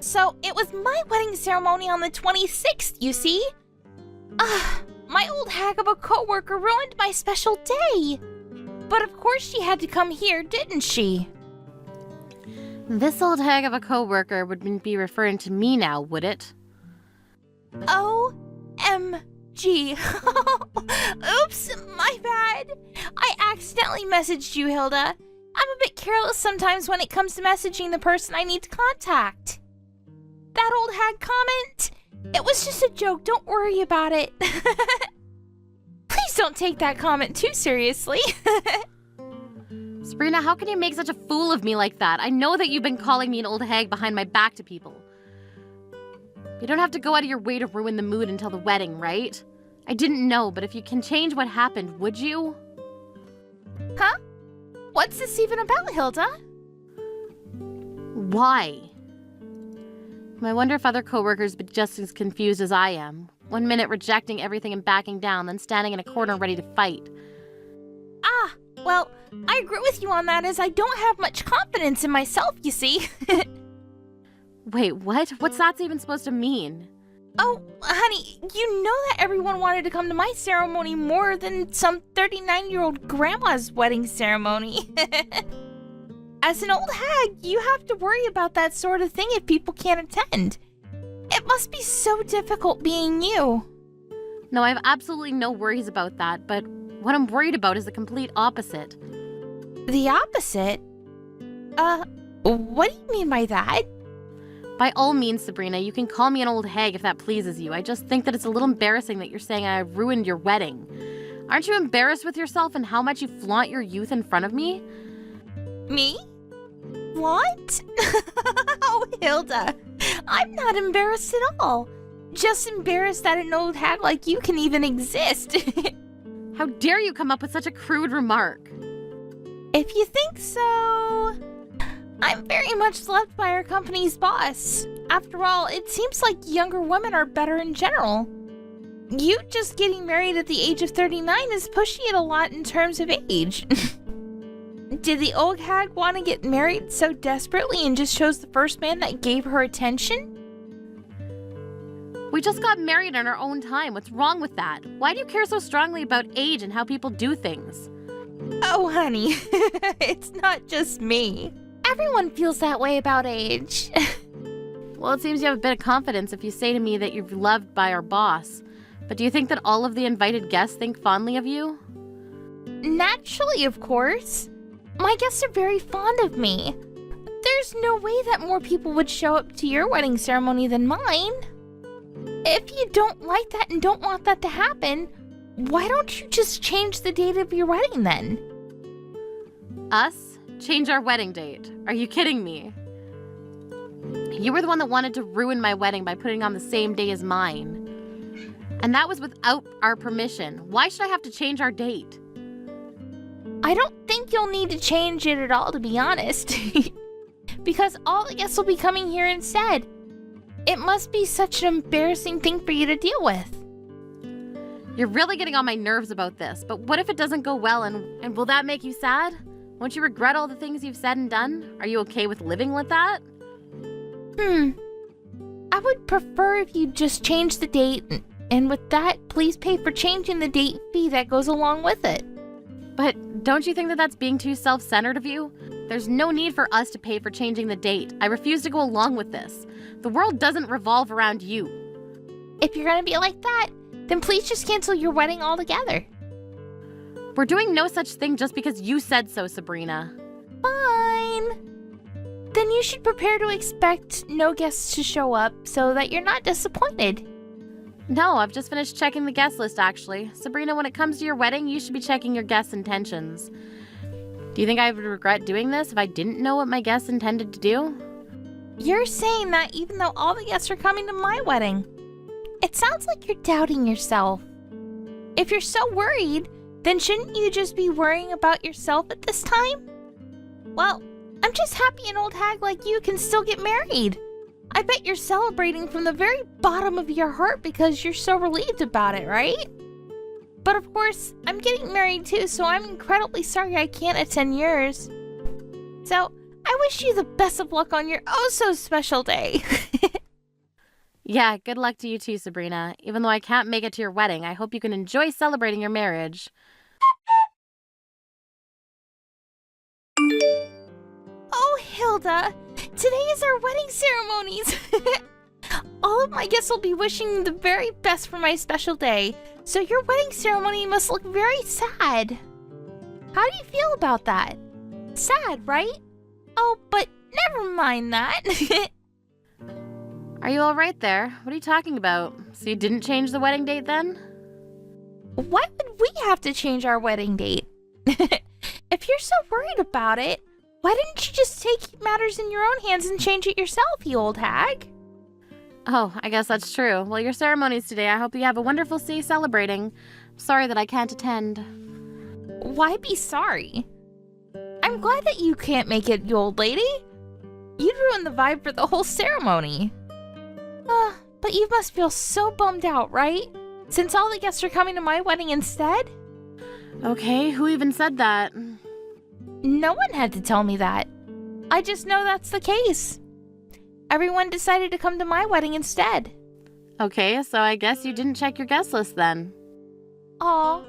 So it was my wedding ceremony on the 26th, you see? My old hag of a coworker ruined my special day. But of course she had to come here, didn't she? This old hag of a coworker wouldn't be referring to me now, would it? OMG. Oops, my bad. I accidentally messaged you, Hilda. I'm a bit careless sometimes when it comes to messaging the person I need to contact. That old hag comment? It was just a joke, don't worry about it. Please don't take that comment too seriously. Sabrina, how can you make such a fool of me like that? I know that you've been calling me an old hag behind my back to people. You don't have to go out of your way to ruin the mood until the wedding, right? I didn't know, but if you can change what happened, would you? Huh? What's this even about, Hilda? Why? I wonder if other coworkers would be just as confused as I am. 1 minute rejecting everything and backing down, then standing in a corner ready to fight. Well, I agree with you on that as I don't have much confidence in myself, you see. Wait, what? What's that even supposed to mean? Oh, honey, you know that everyone wanted to come to my ceremony more than some 39-year-old grandma's wedding ceremony. As an old hag, you have to worry about that sort of thing if people can't attend. It must be so difficult being you. No, I have absolutely no worries about that, but what I'm worried about is the complete opposite. The opposite? What do you mean by that? By all means, Sabrina, you can call me an old hag if that pleases you. I just think that it's a little embarrassing that you're saying I ruined your wedding. Aren't you embarrassed with yourself and how much you flaunt your youth in front of me? Me? What? Oh, Hilda, I'm not embarrassed at all. Just embarrassed that an old hag like you can even exist. How dare you come up with such a crude remark? If you think so... I'm very much loved by our company's boss. After all, it seems like younger women are better in general. You just getting married at the age of 39 is pushing it a lot in terms of age. Did the old hag want to get married so desperately and just chose the first man that gave her attention? We just got married on our own time. What's wrong with that? Why do you care so strongly about age and how people do things? Oh, honey, it's not just me. Everyone feels that way about age. Well, it seems you have a bit of confidence if you say to me that you're loved by our boss. But do you think that all of the invited guests think fondly of you? Naturally, of course. My guests are very fond of me. There's no way that more people would show up to your wedding ceremony than mine. If you don't like that and don't want that to happen, why don't you just change the date of your wedding then? Us? Change our wedding date? Are you kidding me? You were the one that wanted to ruin my wedding by putting on the same day as mine. And that was without our permission. Why should I have to change our date? I don't think you'll need to change it at all, to be honest. Because all the guests will be coming here instead. It must be such an embarrassing thing for you to deal with. You're really getting on my nerves about this, but what if it doesn't go well and will that make you sad? Won't you regret all the things you've said and done? Are you okay with living with that? I would prefer if you just change the date, and with that, please pay for changing the date fee that goes along with it. But don't you think that that's being too self-centered of you? There's no need for us to pay for changing the date. I refuse to go along with this. The world doesn't revolve around you. If you're gonna be like that, then please just cancel your wedding altogether. We're doing no such thing just because you said so, Sabrina. Fine. Then you should prepare to expect no guests to show up so that you're not disappointed. No, I've just finished checking the guest list, actually. Sabrina, when it comes to your wedding, you should be checking your guests' intentions. Do you think I would regret doing this if I didn't know what my guests intended to do? You're saying that even though all the guests are coming to my wedding. It sounds like you're doubting yourself. If you're so worried, then shouldn't you just be worrying about yourself at this time? Well, I'm just happy an old hag like you can still get married. I bet you're celebrating from the very bottom of your heart because you're so relieved about it, right? But of course, I'm getting married too, so I'm incredibly sorry I can't attend yours. So, I wish you the best of luck on your oh-so-special day. Yeah, good luck to you too, Sabrina. Even though I can't make it to your wedding, I hope you can enjoy celebrating your marriage. Oh, Hilda, today is our wedding ceremonies. All of my guests will be wishing you the very best for my special day, so your wedding ceremony must look very sad. How do you feel about that? Sad, right? Oh, but never mind that. Are you all right there? What are you talking about? So you didn't change the wedding date then? Why would we have to change our wedding date? If you're so worried about it, why didn't you just take matters in your own hands and change it yourself, you old hag? Oh, I guess that's true. Well, your ceremony's today. I hope you have a wonderful day celebrating. Sorry that I can't attend. Why be sorry? I'm glad that you can't make it, you old lady. You'd ruin the vibe for the whole ceremony. But you must feel so bummed out, right? Since all the guests are coming to my wedding instead? Okay, who even said that? No one had to tell me that. I just know that's the case. Everyone decided to come to my wedding instead. Okay, so I guess you didn't check your guest list then. Aw,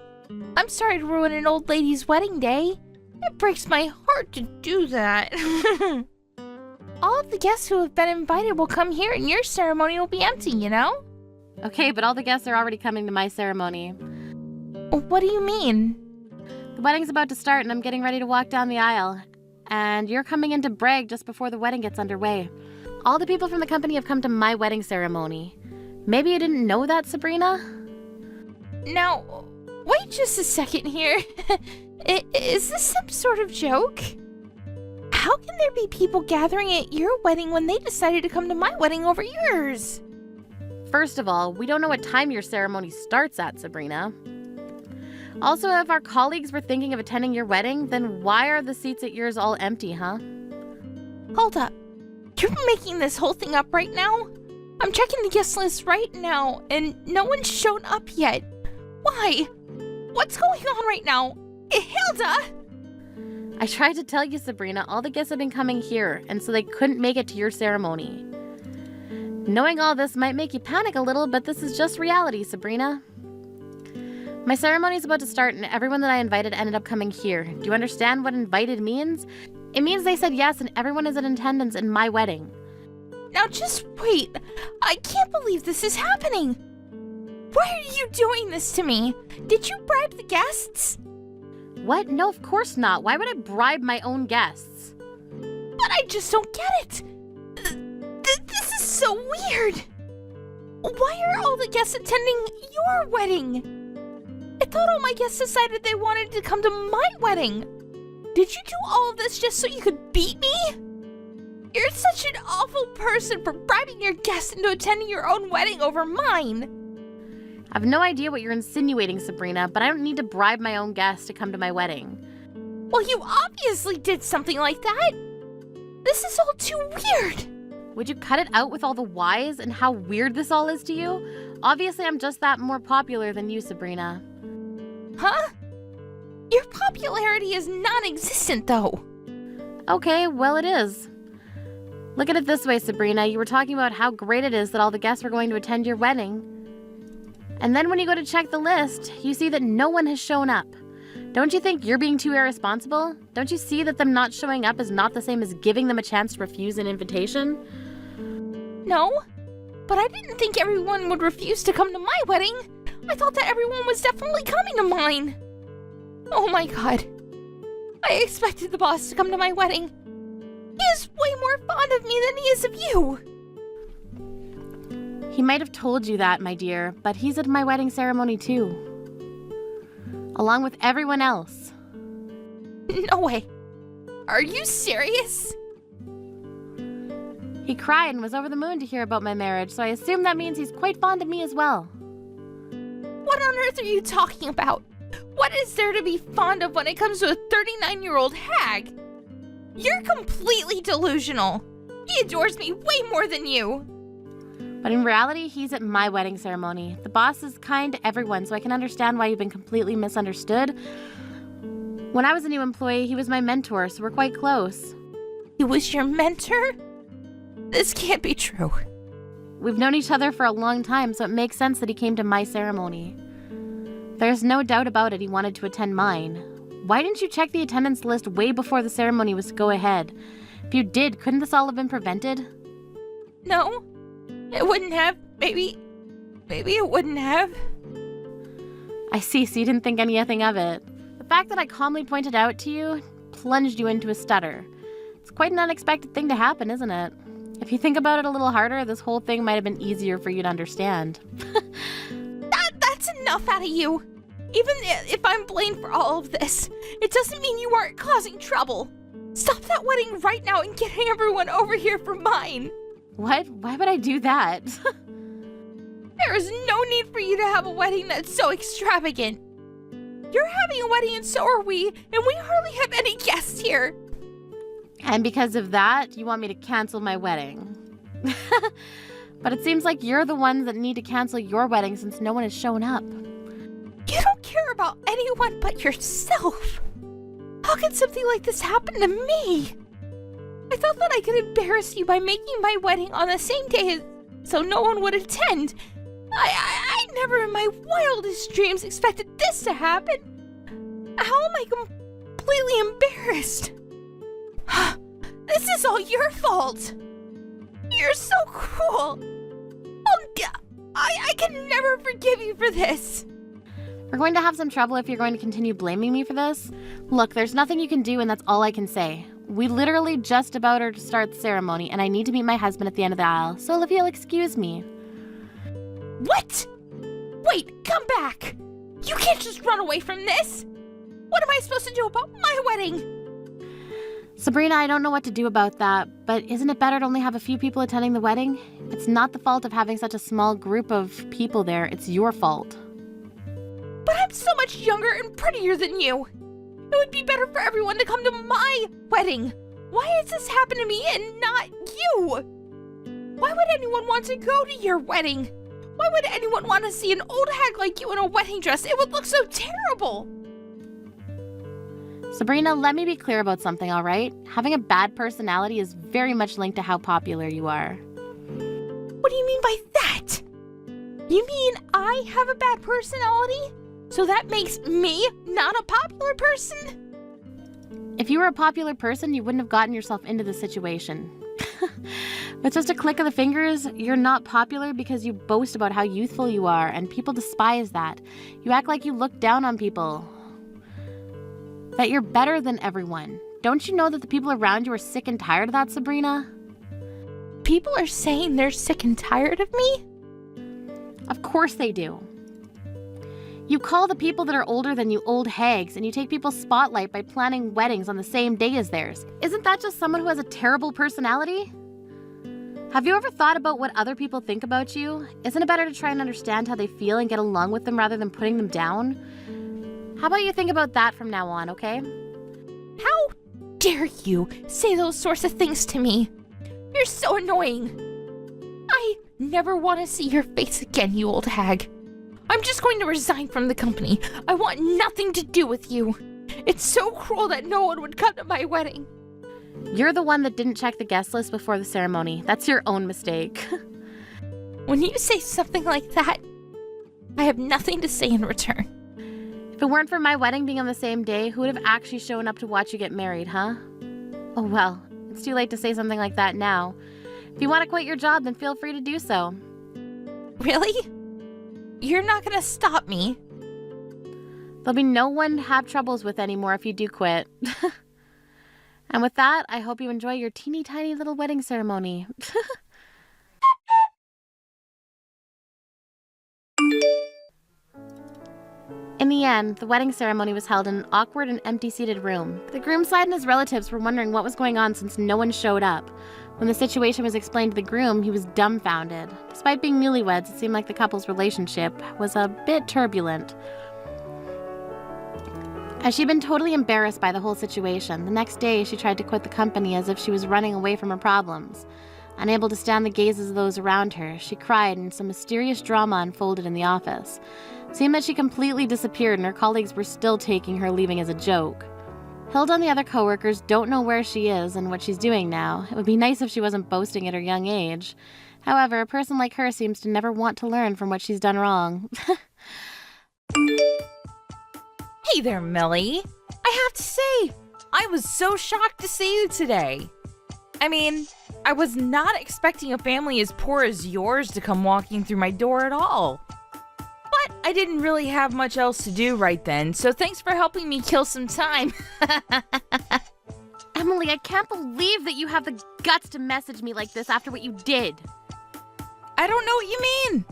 I'm sorry to ruin an old lady's wedding day. It breaks my heart to do that. All of the guests who have been invited will come here and your ceremony will be empty, you know? Okay, but all the guests are already coming to my ceremony. What do you mean? The wedding's about to start and I'm getting ready to walk down the aisle. And you're coming in to brag just before the wedding gets underway. All the people from the company have come to my wedding ceremony. Maybe you didn't know that, Sabrina? Now, wait just a second here. Is this some sort of joke? How can there be people gathering at your wedding when they decided to come to my wedding over yours? First of all, we don't know what time your ceremony starts at, Sabrina. Also, if our colleagues were thinking of attending your wedding, then why are the seats at yours all empty, huh? Hold up. You're making this whole thing up right now? I'm checking the guest list right now, and no one's shown up yet. Why? What's going on right now? Hilda! I tried to tell you, Sabrina, all the guests have been coming here, and so they couldn't make it to your ceremony. Knowing all this might make you panic a little, but this is just reality, Sabrina. My ceremony's about to start, and everyone that I invited ended up coming here. Do you understand what invited means? It means they said yes, and everyone is in attendance in my wedding. Now just wait. I can't believe this is happening. Why are you doing this to me? Did you bribe the guests? What? No, of course not. Why would I bribe my own guests? But I just don't get it. This is so weird. Why are all the guests attending your wedding? I thought all my guests decided they wanted to come to my wedding. Did you do all of this just so you could beat me? You're such an awful person for bribing your guests into attending your own wedding over mine. I have no idea what you're insinuating, Sabrina, but I don't need to bribe my own guests to come to my wedding. Well, you obviously did something like that. This is all too weird. Would you cut it out with all the whys and how weird this all is to you? Obviously, I'm just that more popular than you, Sabrina. Huh? Your popularity is non-existent, though. Okay, well, it is. Look at it this way, Sabrina. You were talking about how great it is that all the guests were going to attend your wedding. And then when you go to check the list, you see that no one has shown up. Don't you think you're being too irresponsible? Don't you see that them not showing up is not the same as giving them a chance to refuse an invitation? No, but I didn't think everyone would refuse to come to my wedding. I thought that everyone was definitely coming to mine. Oh my god. I expected the boss to come to my wedding. He is way more fond of me than he is of you. He might have told you that, my dear, but he's at my wedding ceremony too. Along with everyone else. No way. Are you serious? He cried and was over the moon to hear about my marriage, so I assume that means he's quite fond of me as well. What on earth are you talking about? What is there to be fond of when it comes to a 39-year-old hag? You're completely delusional. He adores me way more than you. But in reality, he's at my wedding ceremony. The boss is kind to everyone, so I can understand why you've been completely misunderstood. When I was a new employee, he was my mentor, so we're quite close. He was your mentor? This can't be true. We've known each other for a long time, so it makes sense that he came to my ceremony. There's no doubt about it, he wanted to attend mine. Why didn't you check the attendance list way before the ceremony was to go ahead? If you did, couldn't this all have been prevented? No, it wouldn't have. Maybe it wouldn't have. I see, so you didn't think anything of it. The fact that I calmly pointed out to you plunged you into a stutter. It's quite an unexpected thing to happen, isn't it? If you think about it a little harder, this whole thing might have been easier for you to understand. That's enough out of you. Even if I'm blamed for all of this, it doesn't mean you aren't causing trouble. Stop that wedding right now and getting everyone over here for mine. What? Why would I do that? There is no need for you to have a wedding that's so extravagant. You're having a wedding and so are we, and we hardly have any guests here. And because of that, you want me to cancel my wedding. But it seems like you're the ones that need to cancel your wedding since no one has shown up. You don't care about anyone but yourself. How could something like this happen to me? I thought that I could embarrass you by making my wedding on the same day so no one would attend. I never in my wildest dreams expected this to happen. How am I completely embarrassed? This is all your fault. You're so cruel. I can never forgive you for this. We're going to have some trouble if you're going to continue blaming me for this. Look, there's nothing you can do, and that's all I can say. We literally just about are to start the ceremony, and I need to meet my husband at the end of the aisle, so if you'll excuse me. What? Wait, come back! You can't just run away from this! What am I supposed to do about my wedding? Sabrina, I don't know what to do about that, but isn't it better to only have a few people attending the wedding? It's not the fault of having such a small group of people there, it's your fault. But I'm so much younger and prettier than you! It would be better for everyone to come to my wedding! Why has this happened to me and not you? Why would anyone want to go to your wedding? Why would anyone want to see an old hag like you in a wedding dress? It would look so terrible! Sabrina, let me be clear about something, all right? Having a bad personality is very much linked to how popular you are. What do you mean by that? You mean I have a bad personality? So that makes me not a popular person? If you were a popular person, you wouldn't have gotten yourself into this situation. With just a click of the fingers, you're not popular because you boast about how youthful you are, and people despise that. You act like you look down on people. That you're better than everyone. Don't you know that the people around you are sick and tired of that, Sabrina? People are saying they're sick and tired of me? Of course they do. You call the people that are older than you old hags, and you take people's spotlight by planning weddings on the same day as theirs. Isn't that just someone who has a terrible personality? Have you ever thought about what other people think about you? Isn't it better to try and understand how they feel and get along with them rather than putting them down? How about you think about that from now on, okay? How dare you say those sorts of things to me? You're so annoying. I never want to see your face again, you old hag. I'm just going to resign from the company. I want nothing to do with you. It's so cruel that no one would come to my wedding. You're the one that didn't check the guest list before the ceremony. That's your own mistake. When you say something like that, I have nothing to say in return. If it weren't for my wedding being on the same day, who would have actually shown up to watch you get married, huh? Oh well, it's too late to say something like that now. If you want to quit your job, then feel free to do so. Really? You're not gonna stop me? There'll be no one to have troubles with anymore if you do quit. And with that, I hope you enjoy your teeny tiny little wedding ceremony. In the end, the wedding ceremony was held in an awkward and empty-seated room. The groom's side and his relatives were wondering what was going on since no one showed up. When the situation was explained to the groom, he was dumbfounded. Despite being newlyweds, it seemed like the couple's relationship was a bit turbulent. As she'd been totally embarrassed by the whole situation, the next day she tried to quit the company as if she was running away from her problems. Unable to stand the gazes of those around her, she cried and some mysterious drama unfolded in the office. It seemed that she completely disappeared and her colleagues were still taking her leaving as a joke. Hilda and the other coworkers don't know where she is and what she's doing now. It would be nice if she wasn't boasting at her young age. However, a person like her seems to never want to learn from what she's done wrong. Hey there, Millie. I have to say, I was so shocked to see you today. I mean, I was not expecting a family as poor as yours to come walking through my door at all. But I didn't really have much else to do right then, so thanks for helping me kill some time. Emily, I can't believe that you have the guts to message me like this after what you did. I don't know what you mean.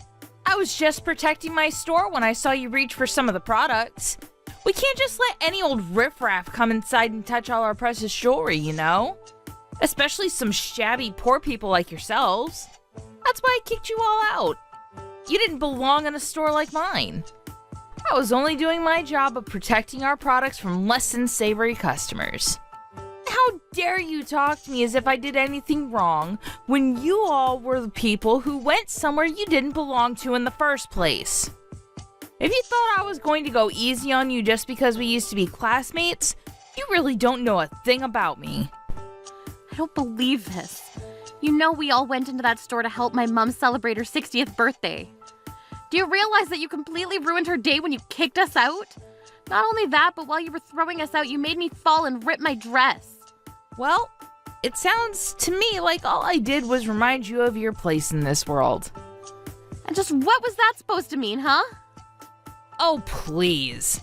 I was just protecting my store when I saw you reach for some of the products. We can't just let any old riffraff come inside and touch all our precious jewelry, you know? Especially some shabby poor people like yourselves. That's why I kicked you all out. You didn't belong in a store like mine. I was only doing my job of protecting our products from less than savory customers. How dare you talk to me as if I did anything wrong when you all were the people who went somewhere you didn't belong to in the first place? If you thought I was going to go easy on you just because we used to be classmates, you really don't know a thing about me. I don't believe this. You know we all went into that store to help my mom celebrate her 60th birthday. Do you realize that you completely ruined her day when you kicked us out? Not only that, but while you were throwing us out, you made me fall and rip my dress. Well, it sounds to me like all I did was remind you of your place in this world. And just what was that supposed to mean, huh? Oh, please.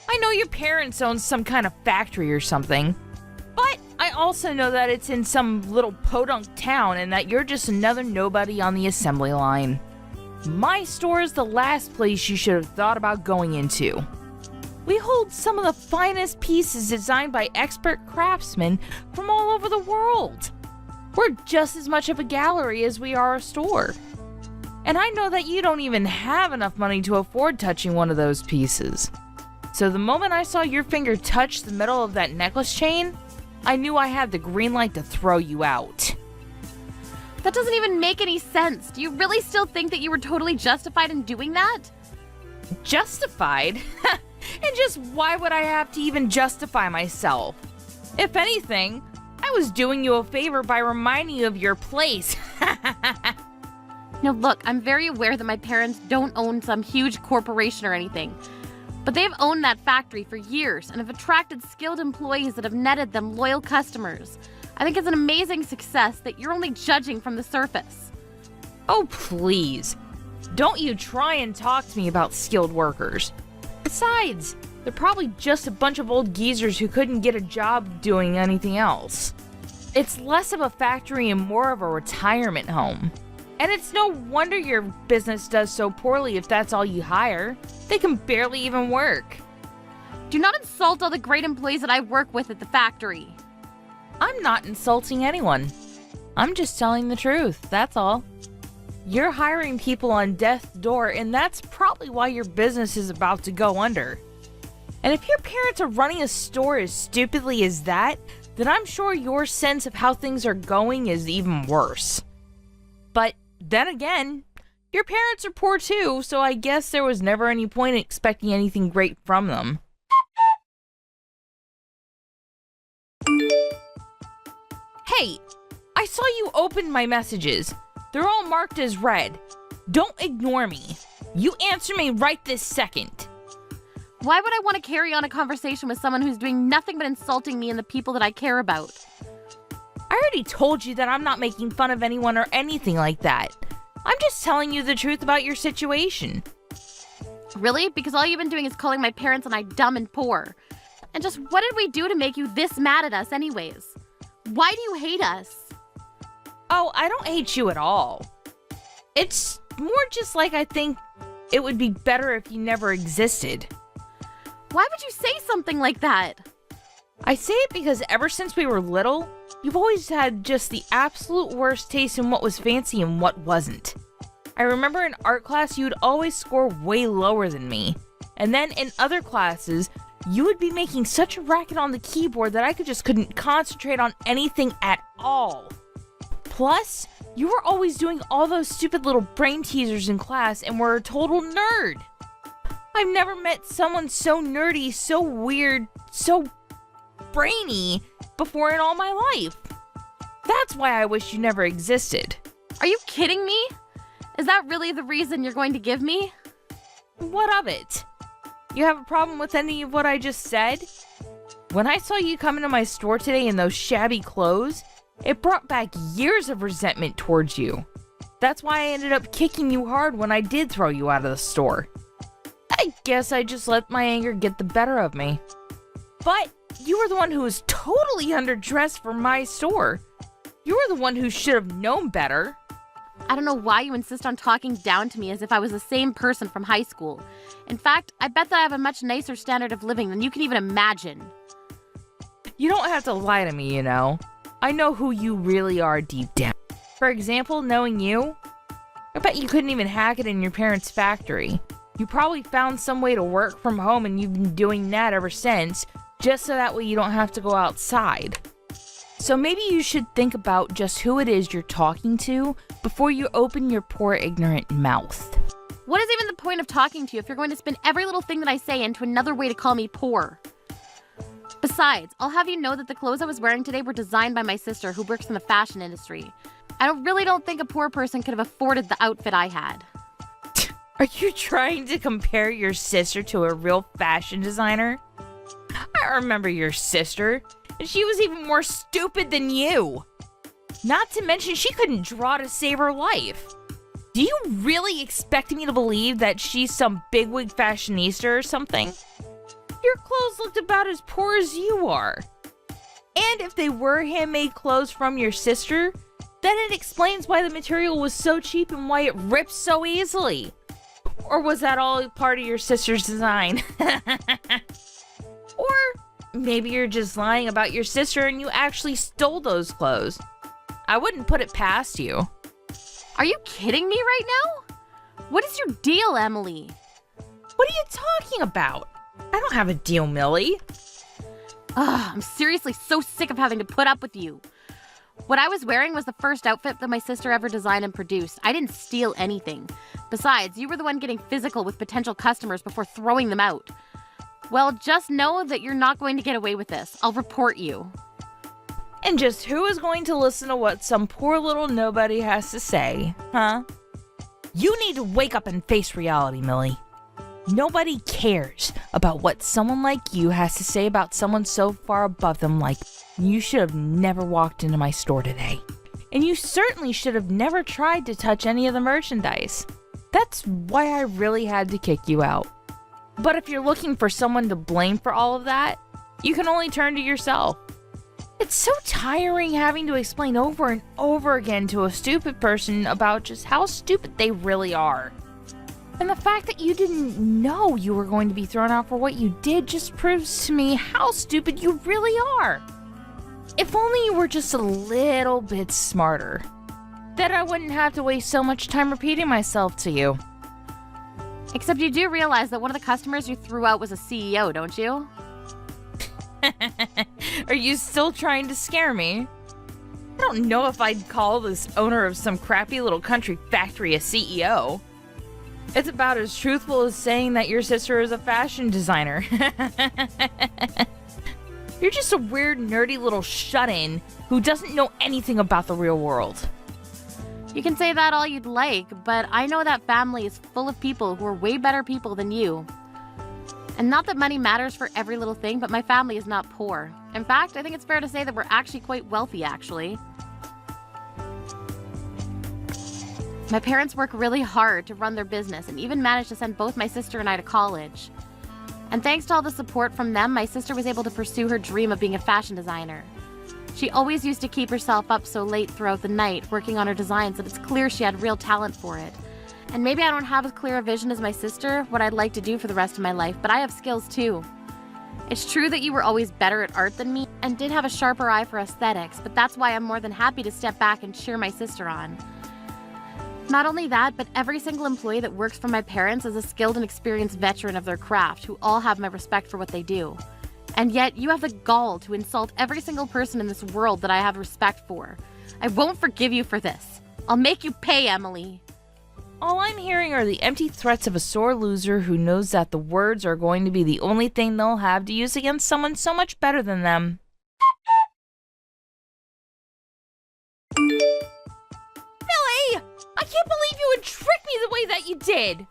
I know your parents own some kind of factory or something, but I also know that it's in some little podunk town and that you're just another nobody on the assembly line. My store is the last place you should have thought about going into. We hold some of the finest pieces designed by expert craftsmen from all over the world. We're just as much of a gallery as we are a store. And I know that you don't even have enough money to afford touching one of those pieces. So the moment I saw your finger touch the metal of that necklace chain, I knew I had the green light to throw you out. That doesn't even make any sense. Do you really still think that you were totally justified in doing that? Justified? And just why would I have to even justify myself? If anything, I was doing you a favor by reminding you of your place. Now look, I'm very aware that my parents don't own some huge corporation or anything. But they've owned that factory for years and have attracted skilled employees that have netted them loyal customers. I think it's an amazing success that you're only judging from the surface. Oh, please. Don't you try and talk to me about skilled workers. Besides, they're probably just a bunch of old geezers who couldn't get a job doing anything else. It's less of a factory and more of a retirement home. And it's no wonder your business does so poorly if that's all you hire. They can barely even work. Do not insult all the great employees that I work with at the factory. I'm not insulting anyone. I'm just telling the truth, that's all. You're hiring people on death's door, and that's probably why your business is about to go under. And if your parents are running a store as stupidly as that, then I'm sure your sense of how things are going is even worse. But then again, your parents are poor too, so I guess there was never any point in expecting anything great from them. Hey, I saw you open my messages. They're all marked as read. Don't ignore me. You answer me right this second. Why would I want to carry on a conversation with someone who's doing nothing but insulting me and the people that I care about? I already told you that I'm not making fun of anyone or anything like that. I'm just telling you the truth about your situation. Really? Because all you've been doing is calling my parents and I dumb and poor. And just what did we do to make you this mad at us anyways? Why do you hate us? Oh, I don't hate you at all. It's more just like I think it would be better if you never existed. Why would you say something like that? I say it because ever since we were little, you've always had just the absolute worst taste in what was fancy and what wasn't. I remember in art class you'd always score way lower than me. And then in other classes, you would be making such a racket on the keyboard that I couldn't concentrate on anything at all. Plus, you were always doing all those stupid little brain teasers in class and were a total nerd. I've never met someone so nerdy, so weird, so brainy before in all my life. That's why I wish you never existed. Are you kidding me? Is that really the reason you're going to give me? What of it? You have a problem with any of what I just said? When I saw you come into my store today in those shabby clothes, it brought back years of resentment towards you. That's why I ended up kicking you hard when I did throw you out of the store. I guess I just let my anger get the better of me. But you were the one who was totally underdressed for my store. You were the one who should have known better. I don't know why you insist on talking down to me as if I was the same person from high school. In fact, I bet that I have a much nicer standard of living than you can even imagine. You don't have to lie to me, you know. I know who you really are deep down. For example, knowing you, I bet you couldn't even hack it in your parents' factory. You probably found some way to work from home and you've been doing that ever since, just so that way you don't have to go outside. So maybe you should think about just who it is you're talking to before you open your poor ignorant mouth. What is even the point of talking to you if you're going to spin every little thing that I say into another way to call me poor? Besides, I'll have you know that the clothes I was wearing today were designed by my sister who works in the fashion industry. I really don't think a poor person could have afforded the outfit I had. Are you trying to compare your sister to a real fashion designer? I remember your sister, and she was even more stupid than you. Not to mention she couldn't draw to save her life. Do you really expect me to believe that she's some bigwig fashionista or something? Your clothes looked about as poor as you are. And if they were handmade clothes from your sister, then it explains why the material was so cheap and why it rips so easily. Or was that all part of your sister's design? Or maybe you're just lying about your sister and you actually stole those clothes. I wouldn't put it past you. Are you kidding me right now? What is your deal, Emily? What are you talking about? I don't have a deal, Millie. Ugh, I'm seriously so sick of having to put up with you. What I was wearing was the first outfit that my sister ever designed and produced. I didn't steal anything. Besides, you were the one getting physical with potential customers before throwing them out. Well, just know that you're not going to get away with this. I'll report you. And just who is going to listen to what some poor little nobody has to say, huh? You need to wake up and face reality, Millie. Nobody cares about what someone like you has to say about someone so far above them like you should have never walked into my store today. And you certainly should have never tried to touch any of the merchandise. That's why I really had to kick you out. But if you're looking for someone to blame for all of that, you can only turn to yourself. It's so tiring having to explain over and over again to a stupid person about just how stupid they really are. And the fact that you didn't know you were going to be thrown out for what you did just proves to me how stupid you really are. If only you were just a little bit smarter, then I wouldn't have to waste so much time repeating myself to you. Except you do realize that one of the customers you threw out was a CEO, don't you? Are you still trying to scare me? I don't know if I'd call this owner of some crappy little country factory a CEO. It's about as truthful as saying that your sister is a fashion designer. You're just a weird, nerdy little shut-in who doesn't know anything about the real world. You can say that all you'd like, but I know that family is full of people who are way better people than you. And not that money matters for every little thing, but my family is not poor. In fact, I think it's fair to say that we're actually quite wealthy, actually. My parents work really hard to run their business and even managed to send both my sister and I to college. And thanks to all the support from them, my sister was able to pursue her dream of being a fashion designer. She always used to keep herself up so late throughout the night working on her designs that it's clear she had real talent for it. And maybe I don't have as clear a vision as my sister, what I'd like to do for the rest of my life, but I have skills too. It's true that you were always better at art than me and did have a sharper eye for aesthetics, but that's why I'm more than happy to step back and cheer my sister on. Not only that, but every single employee that works for my parents is a skilled and experienced veteran of their craft who all have my respect for what they do. And yet, you have the gall to insult every single person in this world that I have respect for. I won't forgive you for this. I'll make you pay, Emily. All I'm hearing are the empty threats of a sore loser who knows that the words are going to be the only thing they'll have to use against someone so much better than them. Millie! I can't believe you would trick me the way that you did!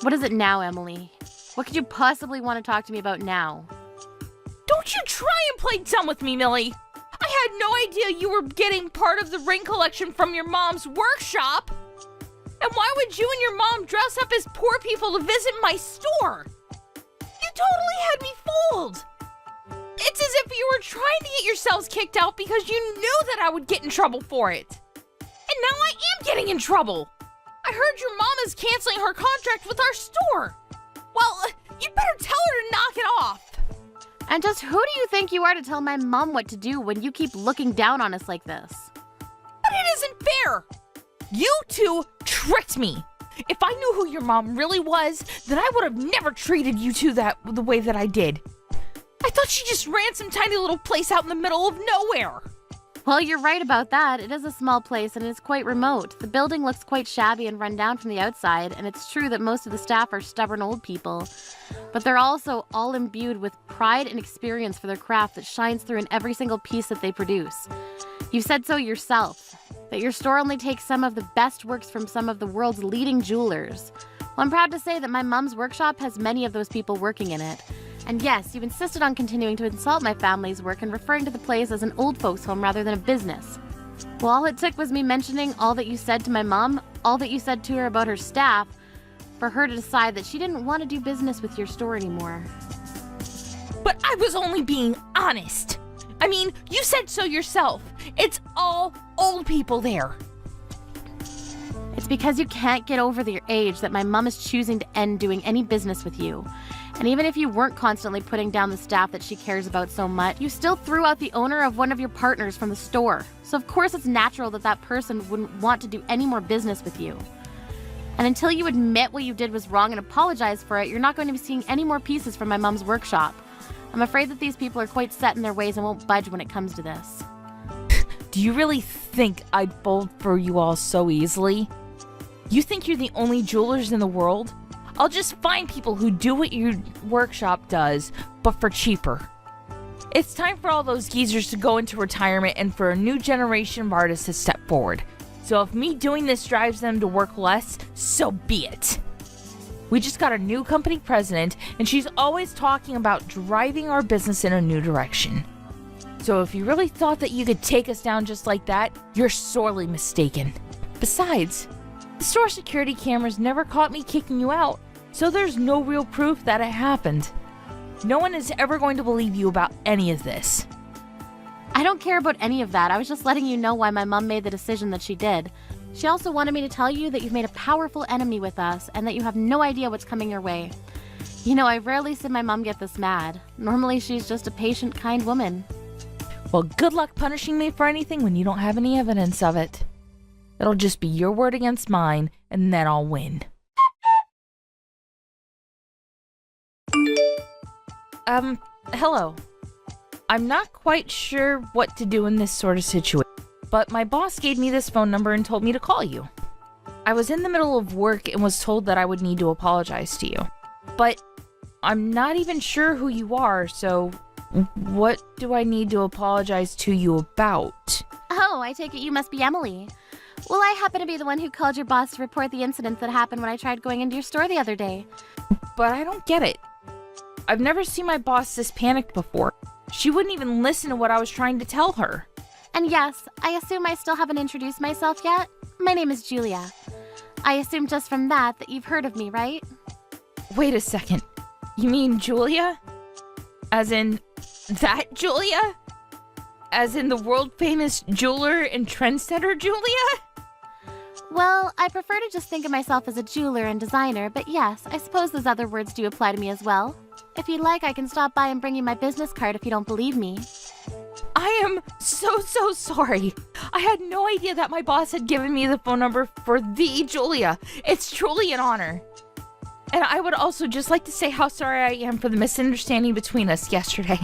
What is it now, Emily? What could you possibly want to talk to me about now? Don't you try and play dumb with me, Millie! I had no idea you were getting part of the ring collection from your mom's workshop! And why would you and your mom dress up as poor people to visit my store? You totally had me fooled! It's as if you were trying to get yourselves kicked out because you knew that I would get in trouble for it. And now I am getting in trouble! I heard your mom is canceling her contract with our store! Well, you'd better tell her to knock it off! And just who do you think you are to tell my mom what to do when you keep looking down on us like this? But it isn't fair! You two tricked me! If I knew who your mom really was, then I would have never treated you two the way that I did. I thought she just ran some tiny little place out in the middle of nowhere. Well, you're right about that. It is a small place and it's quite remote. The building looks quite shabby and run down from the outside, and it's true that most of the staff are stubborn old people. But they're also all imbued with pride and experience for their craft that shines through in every single piece that they produce. You said so yourself, that your store only takes some of the best works from some of the world's leading jewelers. Well, I'm proud to say that my mom's workshop has many of those people working in it. And yes, you insisted on continuing to insult my family's work and referring to the place as an old folks' home rather than a business. Well, all it took was me mentioning all that you said to my mom, all that you said to her about her staff, for her to decide that she didn't want to do business with your store anymore. But I was only being honest. I mean, you said so yourself. It's all old people there. It's because you can't get over your age that my mom is choosing to end doing any business with you. And even if you weren't constantly putting down the staff that she cares about so much, you still threw out the owner of one of your partners from the store. So of course it's natural that that person wouldn't want to do any more business with you. And until you admit what you did was wrong and apologize for it, you're not going to be seeing any more pieces from my mom's workshop. I'm afraid that these people are quite set in their ways and won't budge when it comes to this. Do you really think I'd fold for you all so easily? You think you're the only jewelers in the world? I'll just find people who do what your workshop does, but for cheaper. It's time for all those geezers to go into retirement and for a new generation of artists to step forward. So if me doing this drives them to work less, so be it. We just got a new company president, and she's always talking about driving our business in a new direction. So if you really thought that you could take us down just like that, you're sorely mistaken. Besides, the store security cameras never caught me kicking you out, so there's no real proof that it happened. No one is ever going to believe you about any of this. I don't care about any of that. I was just letting you know why my mom made the decision that she did. She also wanted me to tell you that you've made a powerful enemy with us and that you have no idea what's coming your way. You know, I rarely see my mom get this mad. Normally, she's just a patient, kind woman. Well, good luck punishing me for anything when you don't have any evidence of it. It'll just be your word against mine, and then I'll win. Hello. I'm not quite sure what to do in this sort of situation, but my boss gave me this phone number and told me to call you. I was in the middle of work and was told that I would need to apologize to you. But I'm not even sure who you are, so what do I need to apologize to you about? Oh, I take it you must be Emily. Well, I happen to be the one who called your boss to report the incident that happened when I tried going into your store the other day. But I don't get it. I've never seen my boss this panicked before. She wouldn't even listen to what I was trying to tell her. And yes, I assume I still haven't introduced myself yet. My name is Julia. I assume just from that you've heard of me, right? Wait a second. You mean Julia? As in that Julia? As in the world-famous jeweler and trendsetter Julia? Well, I prefer to just think of myself as a jeweler and designer, but yes, I suppose those other words do apply to me as well. If you'd like, I can stop by and bring you my business card if you don't believe me. I am so sorry. I had no idea that my boss had given me the phone number for the Julia. It's truly an honor. And I would also just like to say how sorry I am for the misunderstanding between us yesterday.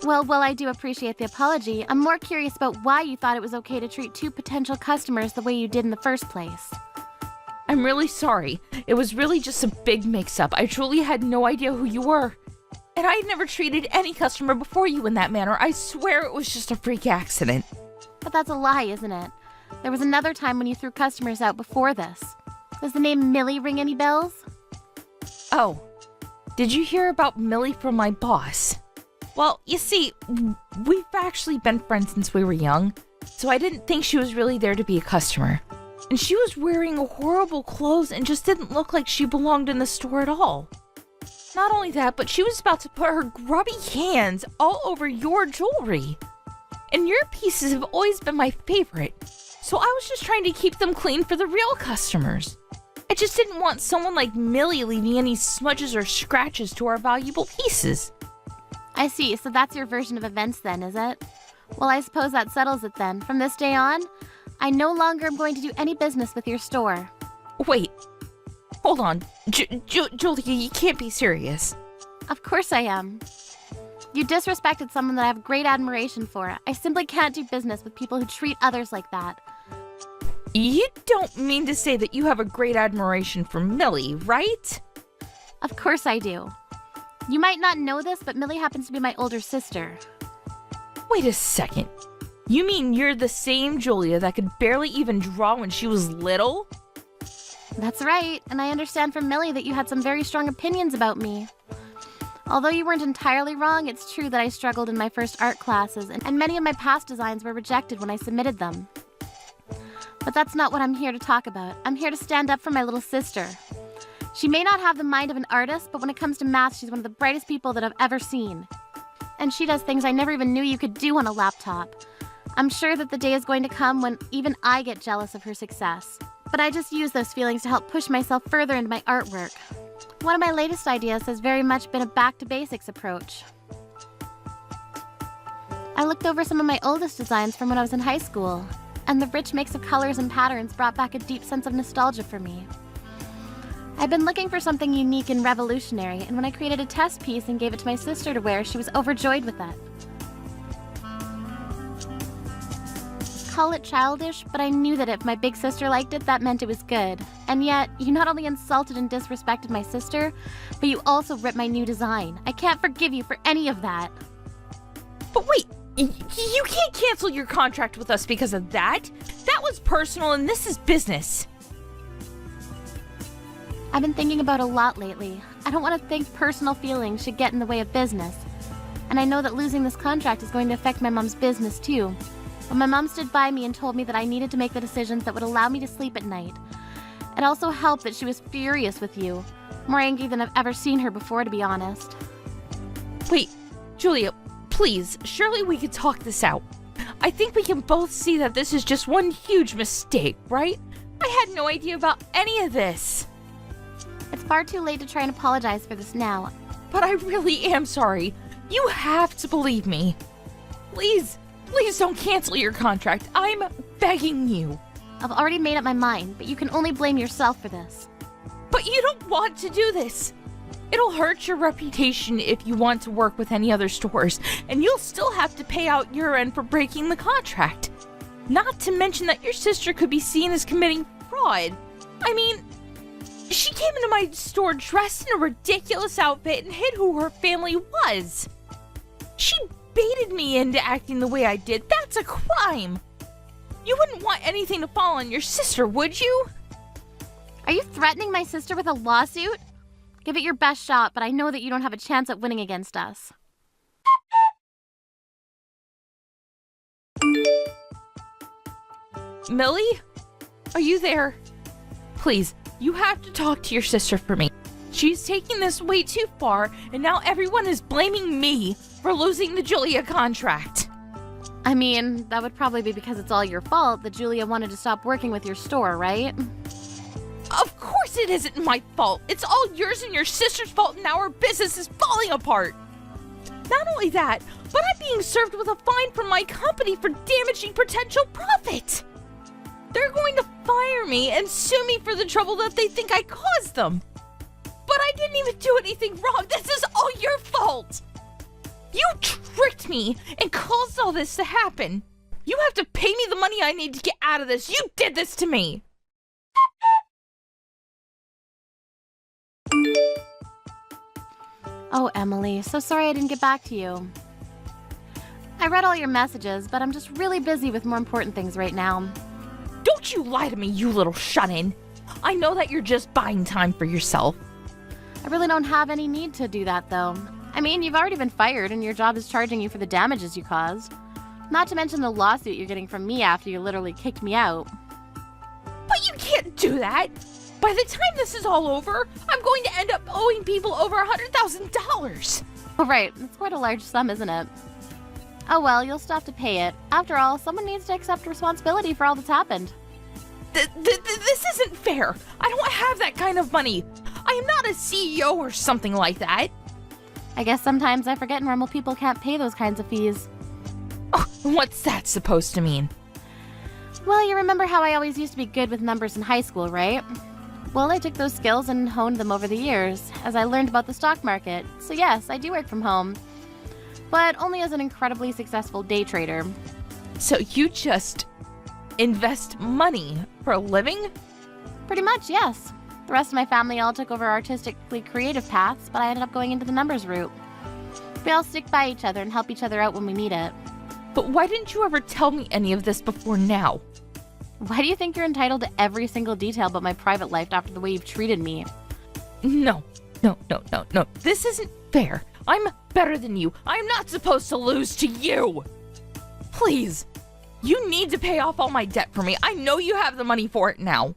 Well, while I do appreciate the apology, I'm more curious about why you thought it was okay to treat two potential customers the way you did in the first place. I'm really sorry. It was really just a big mix-up. I truly had no idea who you were. And I had never treated any customer before you in that manner. I swear it was just a freak accident. But that's a lie, isn't it? There was another time when you threw customers out before this. Does the name Millie ring any bells? Oh, did you hear about Millie from my boss? Well, you see, we've actually been friends since we were young, so I didn't think she was really there to be a customer. And she was wearing horrible clothes and just didn't look like she belonged in the store at all. Not only that, but she was about to put her grubby hands all over your jewelry. And your pieces have always been my favorite, so I was just trying to keep them clean for the real customers. I just didn't want someone like Millie leaving any smudges or scratches to our valuable pieces. I see, so that's your version of events then, is it? Well, I suppose that settles it then. From this day on, I no longer am going to do any business with your store. Wait, hold on. Julia, you can't be serious. Of course I am. You disrespected someone that I have great admiration for. I simply can't do business with people who treat others like that. You don't mean to say that you have a great admiration for Millie, right? Of course I do. You might not know this, but Millie happens to be my older sister. Wait a second. You mean you're the same Julia that could barely even draw when she was little? That's right, and I understand from Millie that you had some very strong opinions about me. Although you weren't entirely wrong, it's true that I struggled in my first art classes, and many of my past designs were rejected when I submitted them. But that's not what I'm here to talk about. I'm here to stand up for my little sister. She may not have the mind of an artist, but when it comes to math, she's one of the brightest people that I've ever seen. And she does things I never even knew you could do on a laptop. I'm sure that the day is going to come when even I get jealous of her success. But I just use those feelings to help push myself further into my artwork. One of my latest ideas has very much been a back-to-basics approach. I looked over some of my oldest designs from when I was in high school, and the rich mix of colors and patterns brought back a deep sense of nostalgia for me. I've been looking for something unique and revolutionary, and when I created a test piece and gave it to my sister to wear, she was overjoyed with it. Call it childish, but I knew that if my big sister liked it, that meant it was good. And yet, you not only insulted and disrespected my sister, but you also ripped my new design. I can't forgive you for any of that. But wait, you can't cancel your contract with us because of that. That was personal and this is business. I've been thinking about a lot lately. I don't want to think personal feelings should get in the way of business. And I know that losing this contract is going to affect my mom's business too. But my mom stood by me and told me that I needed to make the decisions that would allow me to sleep at night. It also helped that she was furious with you. More angry than I've ever seen her before, to be honest. Wait, Julia, please, surely we could talk this out. I think we can both see that this is just one huge mistake, right? I had no idea about any of this. It's far too late to try and apologize for this now. But I really am sorry. You have to believe me. Please don't cancel your contract. I'm begging you. I've already made up my mind, but you can only blame yourself for this. But you don't want to do this. It'll hurt your reputation if you want to work with any other stores, and you'll still have to pay out your end for breaking the contract. Not to mention that your sister could be seen as committing fraud. I mean, she came into my store dressed in a ridiculous outfit and hid who her family was. She baited me into acting the way I did. That's a crime. You wouldn't want anything to fall on your sister, would you? Are you threatening my sister with a lawsuit? Give it your best shot, but I know that you don't have a chance at winning against us. Millie? Are you there? Please, you have to talk to your sister for me. She's taking this way too far, and now everyone is blaming me for losing the Julia contract. I mean, that would probably be because it's all your fault that Julia wanted to stop working with your store, right? Of course it isn't my fault. It's all yours and your sister's fault, and now our business is falling apart. Not only that, but I'm being served with a fine from my company for damaging potential profit. They're going to fire me and sue me for the trouble that they think I caused them. But I didn't even do anything wrong. This is all your fault. You tricked me and caused all this to happen. You have to pay me the money I need to get out of this. You did this to me. Oh, Emily, so sorry I didn't get back to you. I read all your messages, but I'm just really busy with more important things right now. Don't you lie to me, you little shut-in. I know that you're just buying time for yourself. I really don't have any need to do that, though. I mean, you've already been fired, and your job is charging you for the damages you caused. Not to mention the lawsuit you're getting from me after you literally kicked me out. But you can't do that. By the time this is all over, I'm going to end up owing people over $100,000. Oh, right. That's quite a large sum, isn't it? Oh well, you'll still have to pay it. After all, someone needs to accept responsibility for all that's happened. This isn't fair. I don't have that kind of money. I am not a CEO or something like that. I guess sometimes I forget normal people can't pay those kinds of fees. Oh, what's that supposed to mean? Well, you remember how I always used to be good with numbers in high school, right? Well, I took those skills and honed them over the years, as I learned about the stock market. So yes, I do work from home. But only as an incredibly successful day trader. So you just invest money for a living? Pretty much, yes. The rest of my family all took over artistically creative paths, but I ended up going into the numbers route. We all stick by each other and help each other out when we need it. But why didn't you ever tell me any of this before now? Why do you think you're entitled to every single detail about my private life after the way you've treated me? No. This isn't fair. I'm better than you. I'm not supposed to lose to you. Please. You need to pay off all my debt for me. I know you have the money for it now.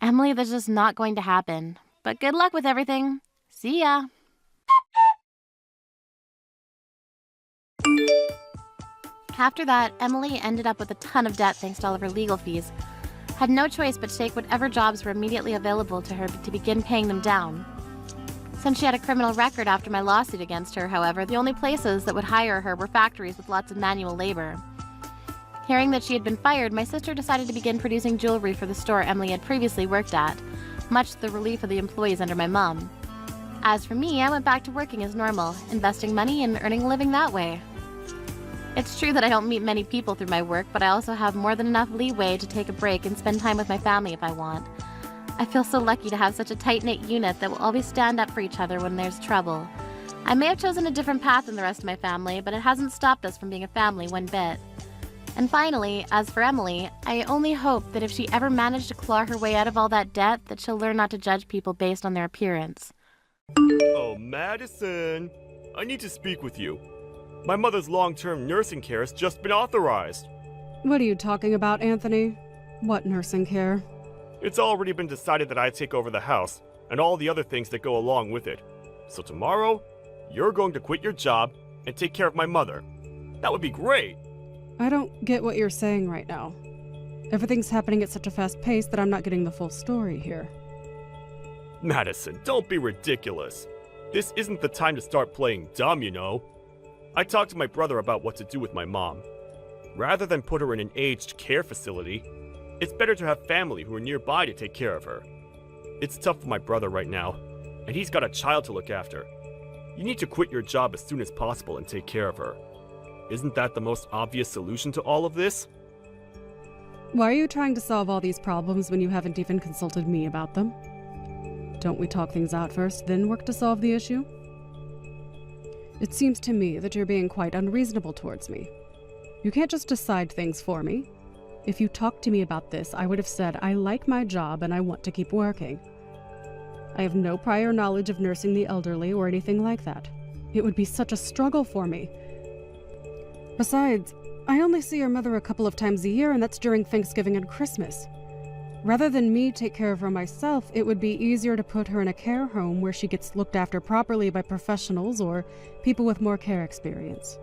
Emily, that's just not going to happen. But good luck with everything. See ya. After that, Emily ended up with a ton of debt thanks to all of her legal fees. Had no choice but to take whatever jobs were immediately available to her to begin paying them down. Since she had a criminal record after my lawsuit against her, however, the only places that would hire her were factories with lots of manual labor. Hearing that she had been fired, my sister decided to begin producing jewelry for the store Emily had previously worked at, much to the relief of the employees under my mom. As for me, I went back to working as normal, investing money and earning a living that way. It's true that I don't meet many people through my work, but I also have more than enough leeway to take a break and spend time with my family if I want. I feel so lucky to have such a tight-knit unit that will always stand up for each other when there's trouble. I may have chosen a different path than the rest of my family, but it hasn't stopped us from being a family one bit. And finally, as for Emily, I only hope that if she ever managed to claw her way out of all that debt, that she'll learn not to judge people based on their appearance. Oh, Madison, I need to speak with you. My mother's long-term nursing care has just been authorized. What are you talking about, Anthony? What nursing care? It's already been decided that I take over the house and all the other things that go along with it. So tomorrow, you're going to quit your job and take care of my mother. That would be great. I don't get what you're saying right now. Everything's happening at such a fast pace that I'm not getting the full story here. Madison, don't be ridiculous. This isn't the time to start playing dumb, you know. I talked to my brother about what to do with my mom. Rather than put her in an aged care facility, it's better to have family who are nearby to take care of her. It's tough for my brother right now, and he's got a child to look after. You need to quit your job as soon as possible and take care of her. Isn't that the most obvious solution to all of this? Why are you trying to solve all these problems when you haven't even consulted me about them? Don't we talk things out first, then work to solve the issue? It seems to me that you're being quite unreasonable towards me. You can't just decide things for me. If you talked to me about this, I would have said I like my job and I want to keep working. I have no prior knowledge of nursing the elderly or anything like that. It would be such a struggle for me. Besides, I only see your mother a couple of times a year, and that's during Thanksgiving and Christmas. Rather than me take care of her myself, it would be easier to put her in a care home where she gets looked after properly by professionals or people with more care experience.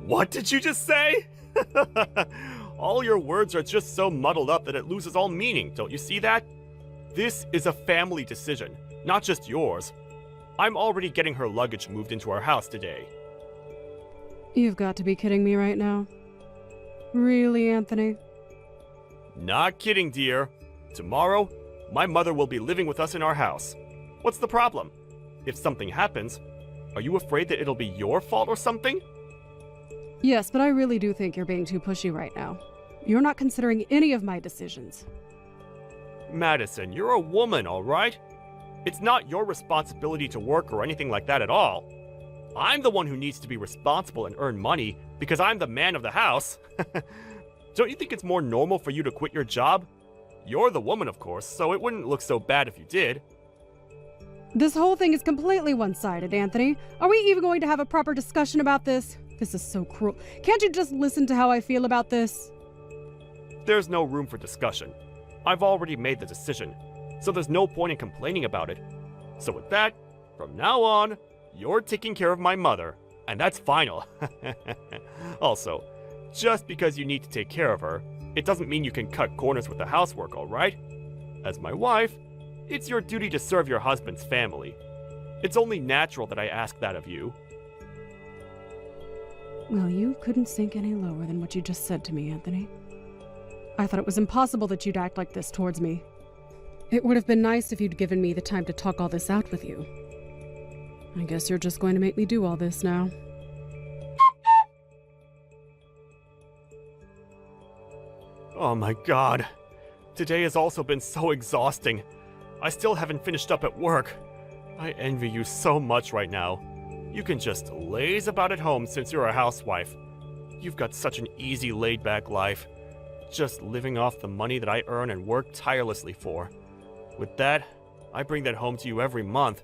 What did you just say? All your words are just so muddled up that it loses all meaning, don't you see that? This is a family decision, not just yours. I'm already getting her luggage moved into our house today. You've got to be kidding me right now. Really, Anthony? Not kidding, dear. Tomorrow, my mother will be living with us in our house. What's the problem? If something happens, are you afraid that it'll be your fault or something? Yes, but I really do think you're being too pushy right now. You're not considering any of my decisions. Madison, you're a woman, all right? It's not your responsibility to work or anything like that at all. I'm the one who needs to be responsible and earn money because I'm the man of the house. Don't you think it's more normal for you to quit your job? You're the woman, of course, so it wouldn't look so bad if you did. This whole thing is completely one-sided, Anthony. Are we even going to have a proper discussion about this? This is so cruel. Can't you just listen to how I feel about this? There's no room for discussion. I've already made the decision, so there's no point in complaining about it. So with that, from now on, you're taking care of my mother, and that's final. Also, just because you need to take care of her, it doesn't mean you can cut corners with the housework, alright? As my wife, it's your duty to serve your husband's family. It's only natural that I ask that of you. Well, you couldn't sink any lower than what you just said to me, Anthony. I thought it was impossible that you'd act like this towards me. It would have been nice if you'd given me the time to talk all this out with you. I guess you're just going to make me do all this now. Oh my god. Today has also been so exhausting. I still haven't finished up at work. I envy you so much right now. You can just laze about at home since you're a housewife. You've got such an easy, laid-back life. Just living off the money that I earn and work tirelessly for. With that, I bring that home to you every month.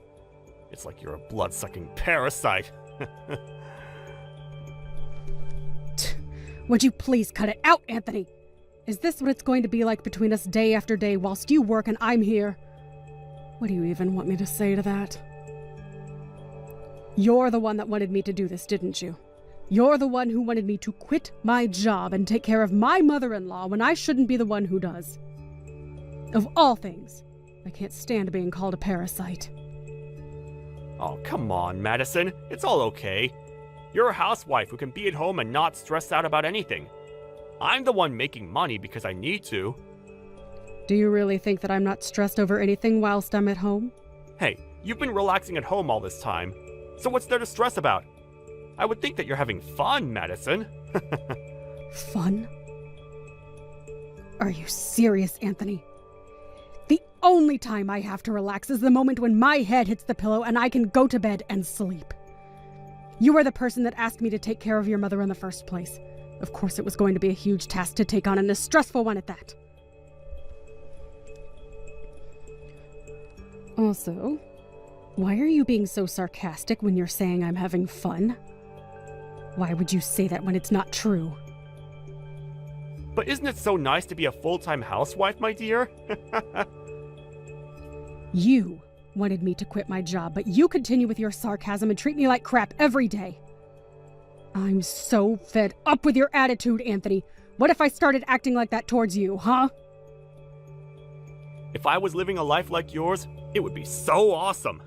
It's like you're a blood-sucking parasite. Would you please cut it out, Anthony? Is this what it's going to be like between us day after day whilst you work and I'm here? What do you even want me to say to that? You're the one that wanted me to do this, didn't you? You're the one who wanted me to quit my job and take care of my mother-in-law when I shouldn't be the one who does. Of all things, I can't stand being called a parasite. Oh, come on, Madison. It's all okay. You're a housewife who can be at home and not stress out about anything. I'm the one making money because I need to. Do you really think that I'm not stressed over anything whilst I'm at home? Hey, you've been relaxing at home all this time. So what's there to stress about? I would think that you're having fun, Madison. Fun? Are you serious, Anthony? The only time I have to relax is the moment when my head hits the pillow and I can go to bed and sleep. You are the person that asked me to take care of your mother in the first place. Of course it was going to be a huge task to take on and a stressful one at that. Also, why are you being so sarcastic when you're saying I'm having fun? Why would you say that when it's not true? But isn't it so nice to be a full-time housewife, my dear? You wanted me to quit my job, but you continue with your sarcasm and treat me like crap every day. I'm so fed up with your attitude, Anthony. What if I started acting like that towards you, huh? If I was living a life like yours, it would be so awesome.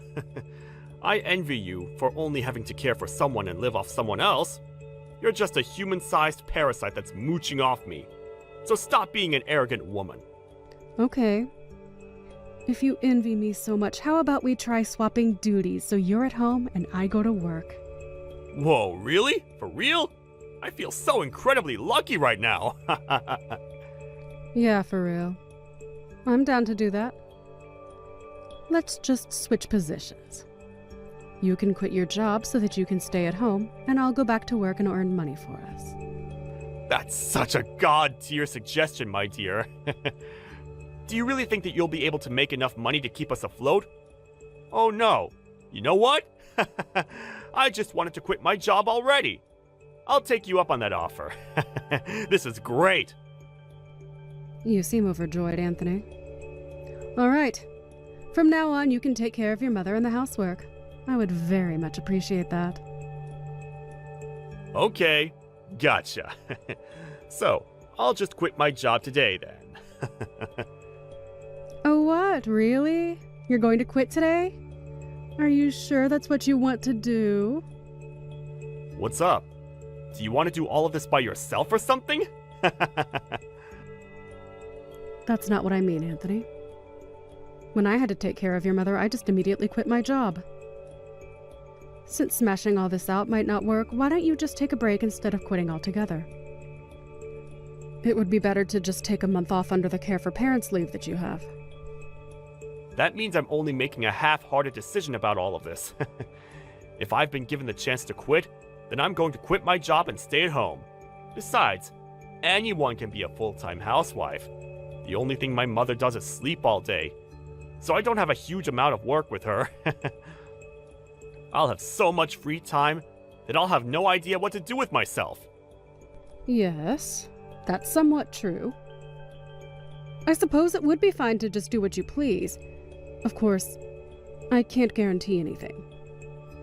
I envy you for only having to care for someone and live off someone else. You're just a human-sized parasite that's mooching off me. So stop being an arrogant woman. Okay. If you envy me so much, how about we try swapping duties so you're at home and I go to work? Whoa, really? For real? I feel so incredibly lucky right now. Yeah, for real. I'm down to do that. Let's just switch positions. You can quit your job so that you can stay at home, and I'll go back to work and earn money for us. That's such a god-tier suggestion, my dear. Do you really think that you'll be able to make enough money to keep us afloat? Oh no. You know what? I just wanted to quit my job already. I'll take you up on that offer. This is great. You seem overjoyed, Anthony. All right. From now on, you can take care of your mother and the housework. I would very much appreciate that. Okay, gotcha. So, I'll just quit my job today then. Oh, what? Really? You're going to quit today? Are you sure that's what you want to do? What's up? Do you want to do all of this by yourself or something? That's not what I mean, Anthony. When I had to take care of your mother, I just immediately quit my job. Since smashing all this out might not work, why don't you just take a break instead of quitting altogether? It would be better to just take a month off under the care for parents leave that you have. That means I'm only making a half-hearted decision about all of this. If I've been given the chance to quit, then I'm going to quit my job and stay at home. Besides, anyone can be a full-time housewife. The only thing my mother does is sleep all day, so I don't have a huge amount of work with her. I'll have so much free time that I'll have no idea what to do with myself. Yes, that's somewhat true. I suppose it would be fine to just do what you please. Of course, I can't guarantee anything.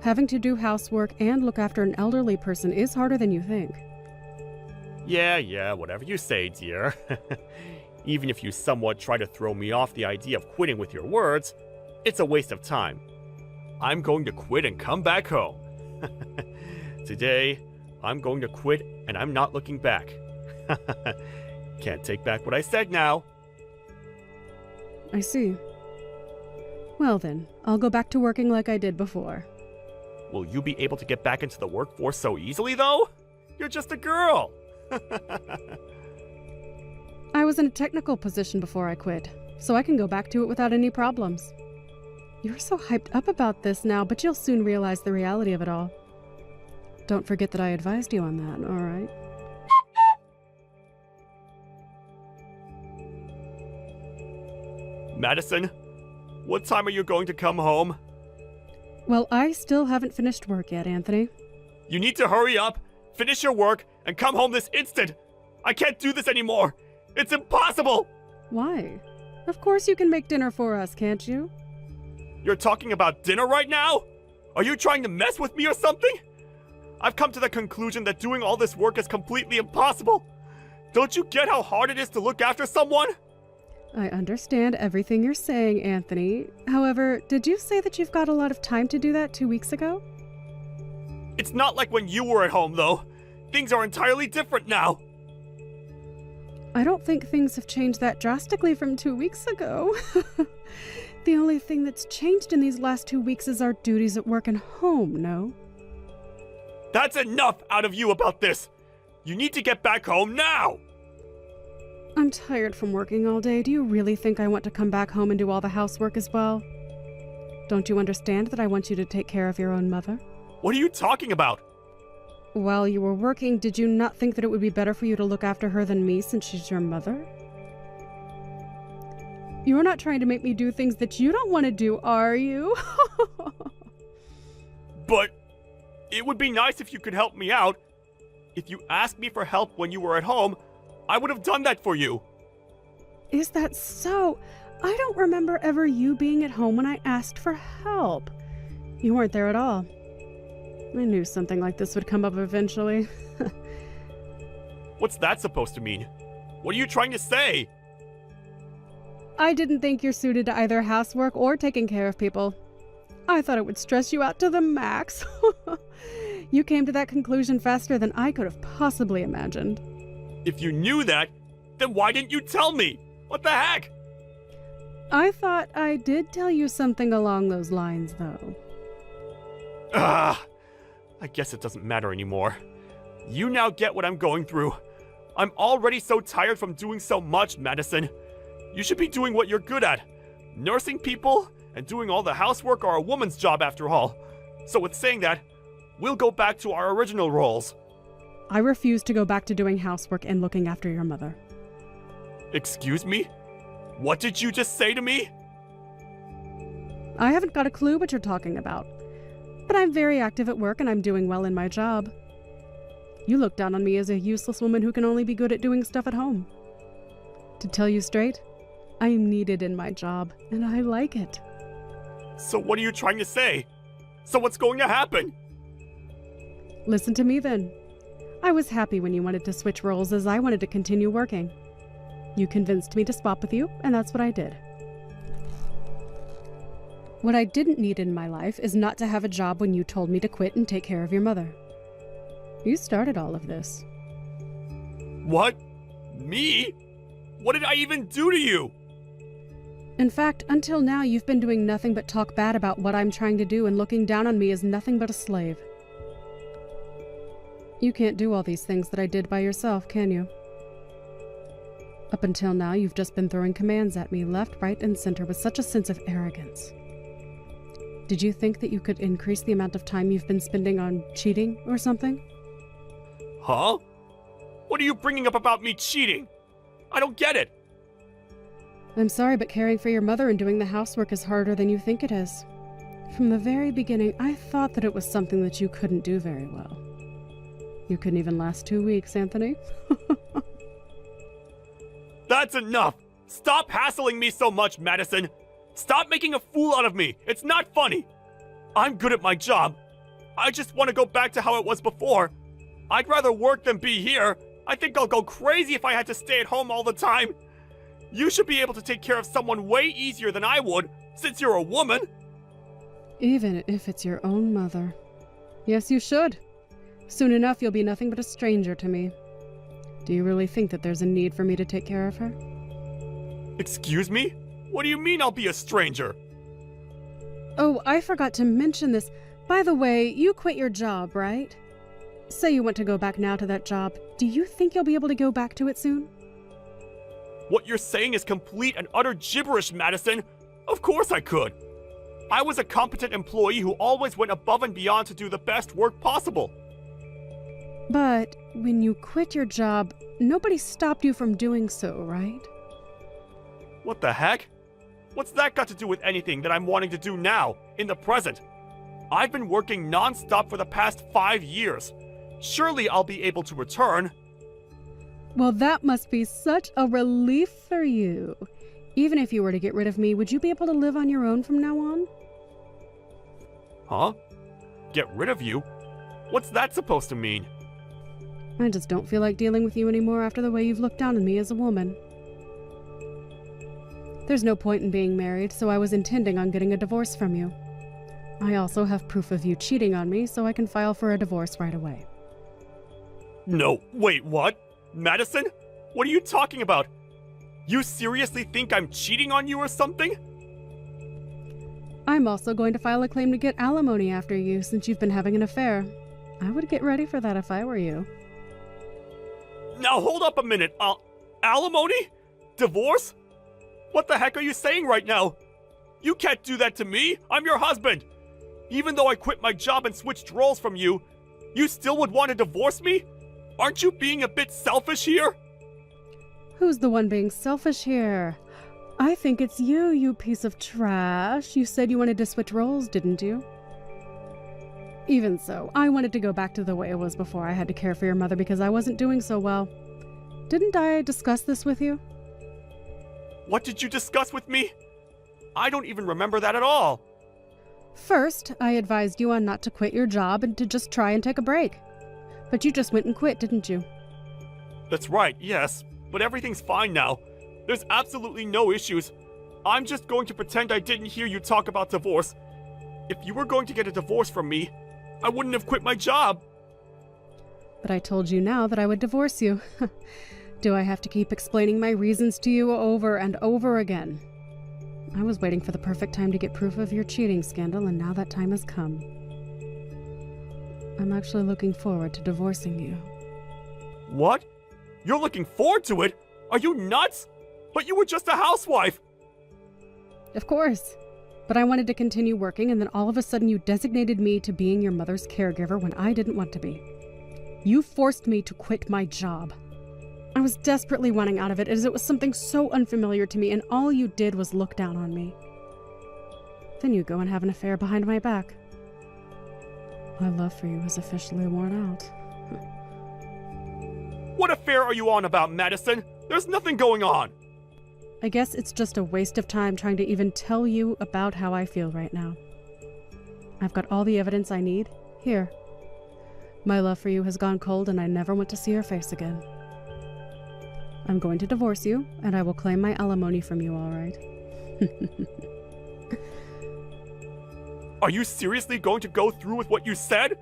Having to do housework and look after an elderly person is harder than you think. Yeah, whatever you say, dear. Even if you somewhat try to throw me off the idea of quitting with your words, it's a waste of time. I'm going to quit and come back home. Today, I'm going to quit and I'm not looking back. Can't take back what I said now. I see. Well then, I'll go back to working like I did before. Will you be able to get back into the workforce so easily, though? You're just a girl. I was in a technical position before I quit, so I can go back to it without any problems. You're so hyped up about this now, but you'll soon realize the reality of it all. Don't forget that I advised you on that, all right? Madison, what time are you going to come home? Well, I still haven't finished work yet, Anthony. You need to hurry up, finish your work, and come home this instant. I can't do this anymore. It's impossible. Why? Of course you can make dinner for us, can't you? You're talking about dinner right now? Are you trying to mess with me or something? I've come to the conclusion that doing all this work is completely impossible. Don't you get how hard it is to look after someone? I understand everything you're saying, Anthony. However, did you say that you've got a lot of time to do that 2 weeks ago? It's not like when you were at home, though. Things are entirely different now. I don't think things have changed that drastically from 2 weeks ago. The only thing that's changed in these last 2 weeks is our duties at work and home, no? That's enough out of you about this. You need to get back home now. I'm tired from working all day. Do you really think I want to come back home and do all the housework as well? Don't you understand that I want you to take care of your own mother? What are you talking about? While you were working, did you not think that it would be better for you to look after her than me since she's your mother? You're not trying to make me do things that you don't want to do, are you? But it would be nice if you could help me out. If you asked me for help when you were at home, I would have done that for you. Is that so? I don't remember ever you being at home when I asked for help. You weren't there at all. I knew something like this would come up eventually. What's that supposed to mean? What are you trying to say? I didn't think you're suited to either housework or taking care of people. I thought it would stress you out to the max. You came to that conclusion faster than I could have possibly imagined. If you knew that, then why didn't you tell me? What the heck? I thought I did tell you something along those lines, though. I guess it doesn't matter anymore. You now get what I'm going through. I'm already so tired from doing so much, Madison. You should be doing what you're good at. Nursing people and doing all the housework are a woman's job after all. So with saying that, we'll go back to our original roles. I refuse to go back to doing housework and looking after your mother. Excuse me? What did you just say to me? I haven't got a clue what you're talking about. But I'm very active at work and I'm doing well in my job. You look down on me as a useless woman who can only be good at doing stuff at home. To tell you straight, I am needed in my job, and I like it. So what are you trying to say? So what's going to happen? Listen to me then. I was happy when you wanted to switch roles as I wanted to continue working. You convinced me to swap with you, and that's what I did. What I didn't need in my life is not to have a job when you told me to quit and take care of your mother. You started all of this. What? Me? What did I even do to you? In fact, until now, you've been doing nothing but talk bad about what I'm trying to do and looking down on me as nothing but a slave. You can't do all these things that I did by yourself, can you? Up until now, you've just been throwing commands at me left, right, and center with such a sense of arrogance. Did you think that you could increase the amount of time you've been spending on cheating or something? Huh? What are you bringing up about me cheating? I don't get it. I'm sorry, but caring for your mother and doing the housework is harder than you think it is. From the very beginning, I thought that it was something that you couldn't do very well. You couldn't even last 2 weeks, Anthony. That's enough! Stop hassling me so much, Madison! Stop making a fool out of me! It's not funny! I'm good at my job. I just want to go back to how it was before. I'd rather work than be here. I think I'll go crazy if I had to stay at home all the time. You should be able to take care of someone way easier than I would, since you're a woman. Even if it's your own mother. Yes, you should. Soon enough, you'll be nothing but a stranger to me. Do you really think that there's a need for me to take care of her? Excuse me? What do you mean I'll be a stranger? Oh, I forgot to mention this. By the way, you quit your job, right? Say you want to go back now to that job. Do you think you'll be able to go back to it soon? What you're saying is complete and utter gibberish, Madison. Of course I could. I was a competent employee who always went above and beyond to do the best work possible. But when you quit your job, nobody stopped you from doing so, right? What the heck? What's that got to do with anything that I'm wanting to do now, in the present? I've been working non-stop for the past 5 years. Surely I'll be able to return. Well, that must be such a relief for you. Even if you were to get rid of me, would you be able to live on your own from now on? Huh? Get rid of you? What's that supposed to mean? I just don't feel like dealing with you anymore after the way you've looked down on me as a woman. There's no point in being married, so I was intending on getting a divorce from you. I also have proof of you cheating on me, so I can file for a divorce right away. No, wait, what? Madison? What are you talking about? You seriously think I'm cheating on you or something? I'm also going to file a claim to get alimony after you, since you've been having an affair. I would get ready for that if I were you. Now hold up a minute. Alimony? Divorce? What the heck are you saying right now? You can't do that to me. I'm your husband. Even though I quit my job and switched roles from you, you still would want to divorce me? Aren't you being a bit selfish here? Who's the one being selfish here? I think it's you, you piece of trash. You said you wanted to switch roles, didn't you? Even so, I wanted to go back to the way it was before I had to care for your mother because I wasn't doing so well. Didn't I discuss this with you? What did you discuss with me? I don't even remember that at all. First, I advised you on not to quit your job and to just try and take a break. But you just went and quit, didn't you? That's right, yes. But everything's fine now. There's absolutely no issues. I'm just going to pretend I didn't hear you talk about divorce. If you were going to get a divorce from me, I wouldn't have quit my job. But I told you now that I would divorce you. Do I have to keep explaining my reasons to you over and over again? I was waiting for the perfect time to get proof of your cheating scandal, and now that time has come. I'm actually looking forward to divorcing you. What? You're looking forward to it? Are you nuts? But you were just a housewife. Of course. But I wanted to continue working, and then all of a sudden you designated me to being your mother's caregiver when I didn't want to be. You forced me to quit my job. I was desperately wanting out of it, as it was something so unfamiliar to me, and all you did was look down on me. Then you go and have an affair behind my back. My love for you is officially worn out. What affair are you on about, Madison? There's nothing going on. I guess it's just a waste of time trying to even tell you about how I feel right now. I've got all the evidence I need. Here. My love for you has gone cold, and I never want to see your face again. I'm going to divorce you, and I will claim my alimony from you, all right? Are you seriously going to go through with what you said?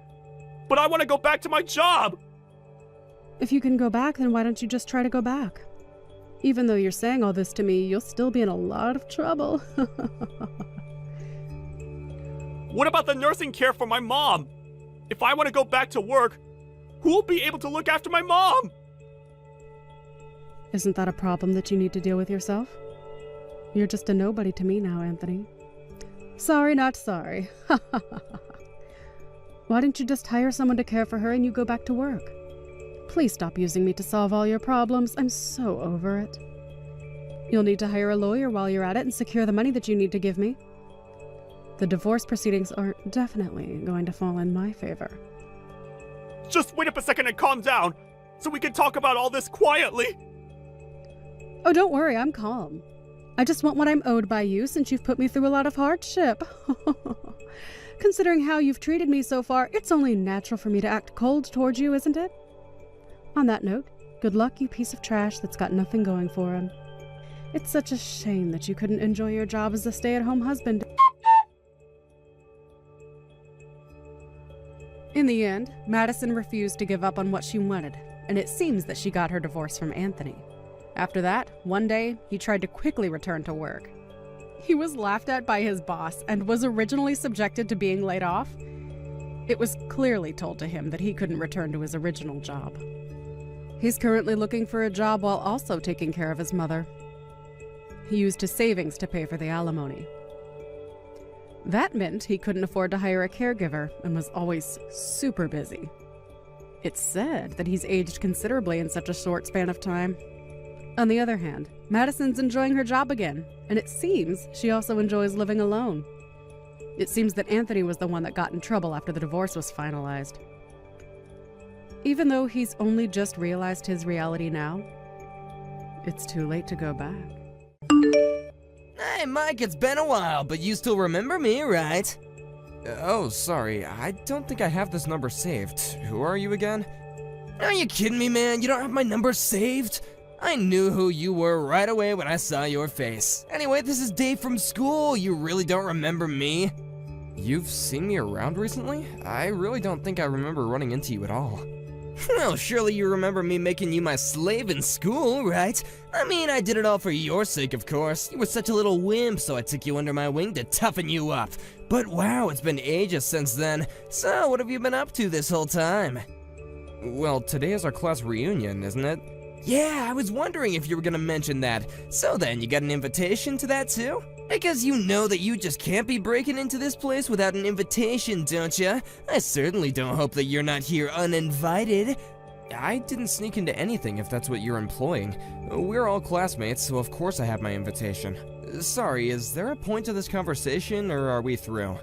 But I want to go back to my job! If you can go back, then why don't you just try to go back? Even though you're saying all this to me, you'll still be in a lot of trouble. What about the nursing care for my mom? If I want to go back to work, who will be able to look after my mom? Isn't that a problem that you need to deal with yourself? You're just a nobody to me now, Anthony. Sorry, not sorry. Why don't you just hire someone to care for her and you go back to work? Please stop using me to solve all your problems. I'm so over it. You'll need to hire a lawyer while you're at it and secure the money that you need to give me. The divorce proceedings are definitely going to fall in my favor. Just wait up a second and calm down, so we can talk about all this quietly. Oh, don't worry, I'm calm. I just want what I'm owed by you since you've put me through a lot of hardship. Considering how you've treated me so far, it's only natural for me to act cold towards you, isn't it? On that note, good luck, you piece of trash that's got nothing going for him. It's such a shame that you couldn't enjoy your job as a stay-at-home husband. In the end, Madison refused to give up on what she wanted, and it seems that she got her divorce from Anthony. After that, one day, he tried to quickly return to work. He was laughed at by his boss and was originally subjected to being laid off. It was clearly told to him that he couldn't return to his original job. He's currently looking for a job while also taking care of his mother. He used his savings to pay for the alimony. That meant he couldn't afford to hire a caregiver and was always super busy. It's said that he's aged considerably in such a short span of time. On the other hand, Madison's enjoying her job again, and it seems she also enjoys living alone. It seems that Anthony was the one that got in trouble after the divorce was finalized. Even though he's only just realized his reality now, it's too late to go back. Hey, Mike, it's been a while, but you still remember me, right? Oh, sorry. I don't think I have this number saved. Who are you again? Are you kidding me, man? You don't have my number saved? I knew who you were right away when I saw your face. Anyway, this is Dave from school. You really don't remember me? You've seen me around recently? I really don't think I remember running into you at all. Well, surely you remember me making you my slave in school, right? I mean, I did it all for your sake, of course. You were such a little wimp, so I took you under my wing to toughen you up. But wow, it's been ages since then. So, what have you been up to this whole time? Well, today is our class reunion, isn't it? Yeah, I was wondering if you were gonna mention that. So then, you got an invitation to that too? Because you know that you just can't be breaking into this place without an invitation, don't ya? I certainly don't hope that you're not here uninvited. I didn't sneak into anything if that's what you're implying. We're all classmates, so of course I have my invitation. Sorry, is there a point to this conversation, or are we through?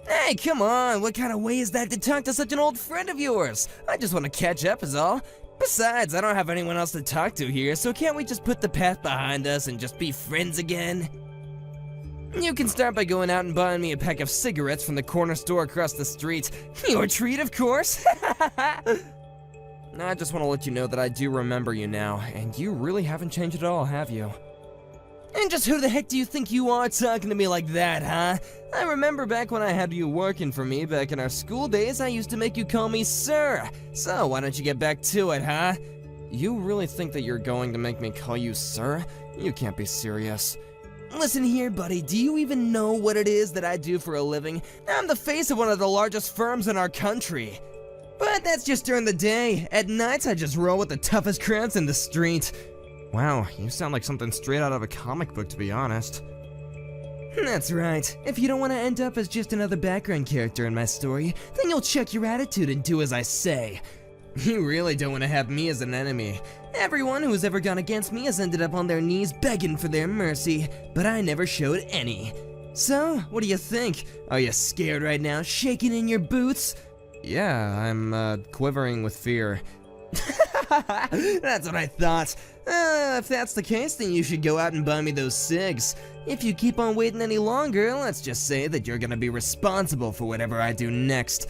Hey, come on, what kind of way is that to talk to such an old friend of yours? I just want to catch up is all. Besides, I don't have anyone else to talk to here, so can't we just put the past behind us and just be friends again? You can start by going out and buying me a pack of cigarettes from the corner store across the street. Your treat, of course. I just want to let you know that I do remember you now, and you really haven't changed at all, have you? And just who the heck do you think you are talking to me like that, huh? I remember back when I had you working for me back in our school days, I used to make you call me sir. So why don't you get back to it, huh? You really think that you're going to make me call you sir? You can't be serious. Listen here, buddy, do you even know what it is that I do for a living? I'm the face of one of the largest firms in our country. But that's just during the day. At nights, I just roll with the toughest crowds in the street. Wow, you sound like something straight out of a comic book, to be honest. That's right. If you don't want to end up as just another background character in my story, then you'll check your attitude and do as I say. You really don't want to have me as an enemy. Everyone who's ever gone against me has ended up on their knees begging for their mercy, but I never showed any. So, what do you think? Are you scared right now, shaking in your boots? Yeah, I'm quivering with fear. That's what I thought. If that's the case, then you should go out and buy me those cigs. If you keep on waiting any longer, let's just say that you're gonna be responsible for whatever I do next.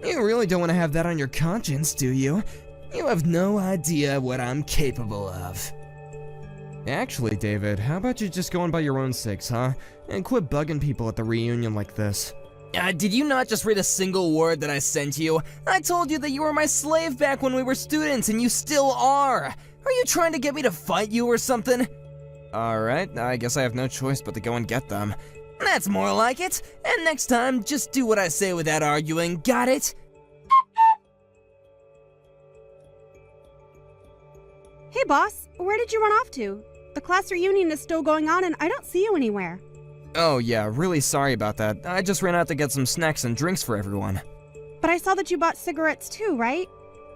You really don't want to have that on your conscience, do you? You have no idea what I'm capable of. Actually, David, how about you just go and buy your own cigs, huh? And quit bugging people at the reunion like this. Did you not just read a single word that I sent you? I told you that you were my slave back when we were students, and you still are. Are you trying to get me to fight you or something? Alright, I guess I have no choice but to go and get them. That's more like it. And next time, just do what I say without arguing, got it? Hey, boss. where did you run off to? The class reunion is still going on and I don't see you anywhere. Oh yeah, really sorry about that. I just ran out to get some snacks and drinks for everyone. But I saw that you bought cigarettes too, right?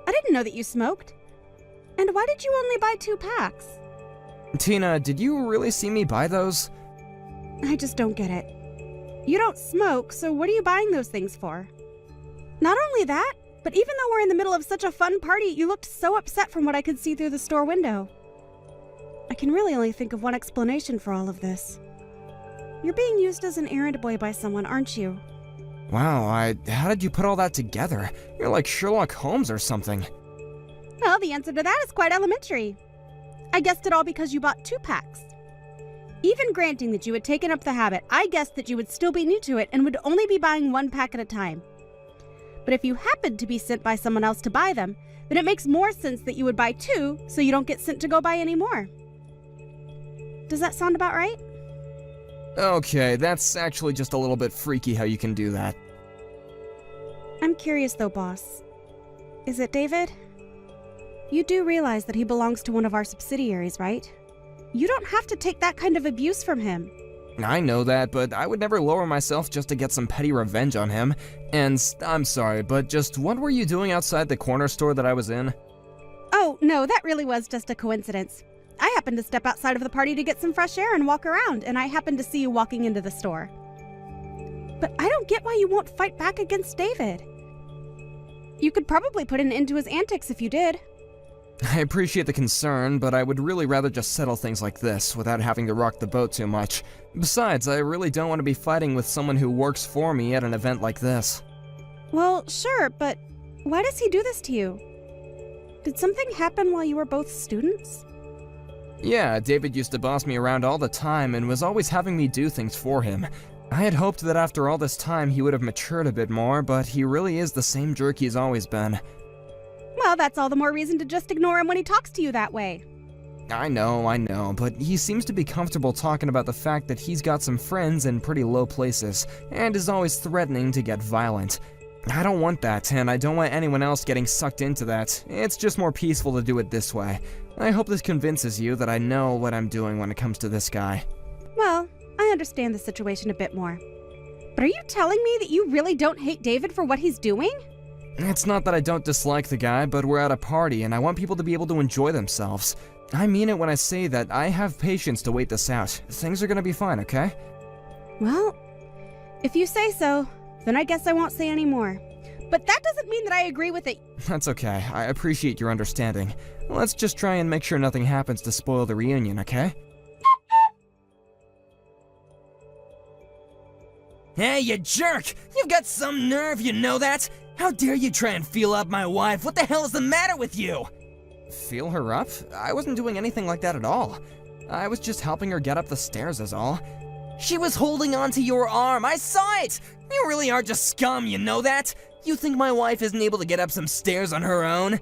I didn't know that you smoked. And why did you only buy 2 packs? Tina, did you really see me buy those? I just don't get it. You don't smoke, so what are you buying those things for? Not only that, but even though we're in the middle of such a fun party, you looked so upset from what I could see through the store window. I can really only think of one explanation for all of this. You're being used as an errand boy by someone, aren't you? Wow, how did you put all that together? You're like Sherlock Holmes or something. Well, the answer to that is quite elementary. I guessed it all because you bought 2 packs. Even granting that you had taken up the habit, I guessed that you would still be new to it and would only be buying 1 pack at a time. But if you happened to be sent by someone else to buy them, then it makes more sense that you would buy 2 so you don't get sent to go buy any more. Does that sound about right? Okay, that's actually just a little bit freaky how you can do that. I'm curious though, boss. Is it David? You do realize that he belongs to one of our subsidiaries, right? You don't have to take that kind of abuse from him. I know that, but I would never lower myself just to get some petty revenge on him. And I'm sorry, but just what were you doing outside the corner store that I was in? Oh, no, that really was just a coincidence. I happened to step outside of the party to get some fresh air and walk around, and I happened to see you walking into the store. But I don't get why you won't fight back against David. You could probably put an end to his antics if you did. I appreciate the concern, but I would really rather just settle things like this without having to rock the boat too much. Besides, I really don't want to be fighting with someone who works for me at an event like this. Well, sure, but why does he do this to you? Did something happen while you were both students? Yeah, David used to boss me around all the time and was always having me do things for him. I had hoped that after all this time he would have matured a bit more, but he really is the same jerk he's always been. Well, that's all the more reason to just ignore him when he talks to you that way. I know, but he seems to be comfortable talking about the fact that he's got some friends in pretty low places, and is always threatening to get violent. I don't want that, and I don't want anyone else getting sucked into that. It's just more peaceful to do it this way. I hope this convinces you that I know what I'm doing when it comes to this guy. Well, I understand the situation a bit more. But are you telling me that you really don't hate David for what he's doing? It's not that I don't dislike the guy, but we're at a party and I want people to be able to enjoy themselves. I mean it when I say that I have patience to wait this out. Things are gonna be fine, okay? Well, if you say so, then I guess I won't say any more. But that doesn't mean that I agree with it. That's okay. I appreciate your understanding. Let's just try and make sure nothing happens to spoil the reunion, okay? Hey, you jerk! You've got some nerve, you know that? How dare you try and feel up my wife? What the hell is the matter with you? Feel her up? I wasn't doing anything like that at all. I was just helping her get up the stairs is all. She was holding onto your arm. I saw it! You really are just scum, you know that? You think my wife isn't able to get up some stairs on her own?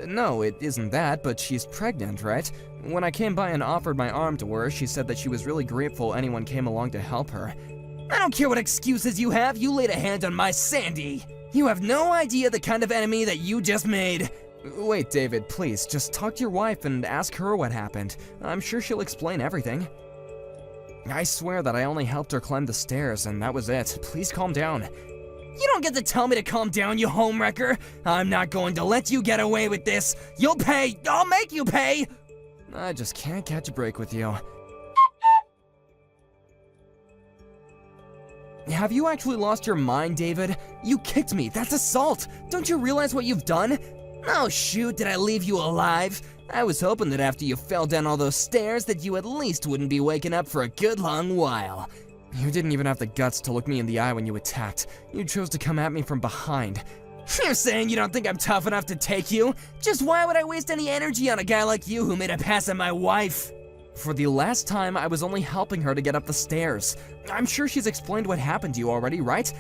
No, it isn't that, but she's pregnant, right? When I came by and offered my arm to her, she said that she was really grateful anyone came along to help her. I don't care what excuses you have, you laid a hand on my Sandy. You have no idea the kind of enemy that you just made. Wait, David, please, just talk to your wife and ask her what happened. I'm sure she'll explain everything. I swear that I only helped her climb the stairs, and that was it. Please calm down. You don't get to tell me to calm down, you homewrecker. I'm not going to let you get away with this. You'll pay. I'll make you pay. I just can't catch a break with you. Have you actually lost your mind, David? You kicked me. That's assault. Don't you realize what you've done? Oh shoot, did I leave you alive? I was hoping that after you fell down all those stairs that you at least wouldn't be waking up for a good long while. You didn't even have the guts to look me in the eye when you attacked. You chose to come at me from behind. You're saying you don't think I'm tough enough to take you? Just why would I waste any energy on a guy like you who made a pass at my wife? For the last time, I was only helping her to get up the stairs. I'm sure she's explained what happened to you already, right?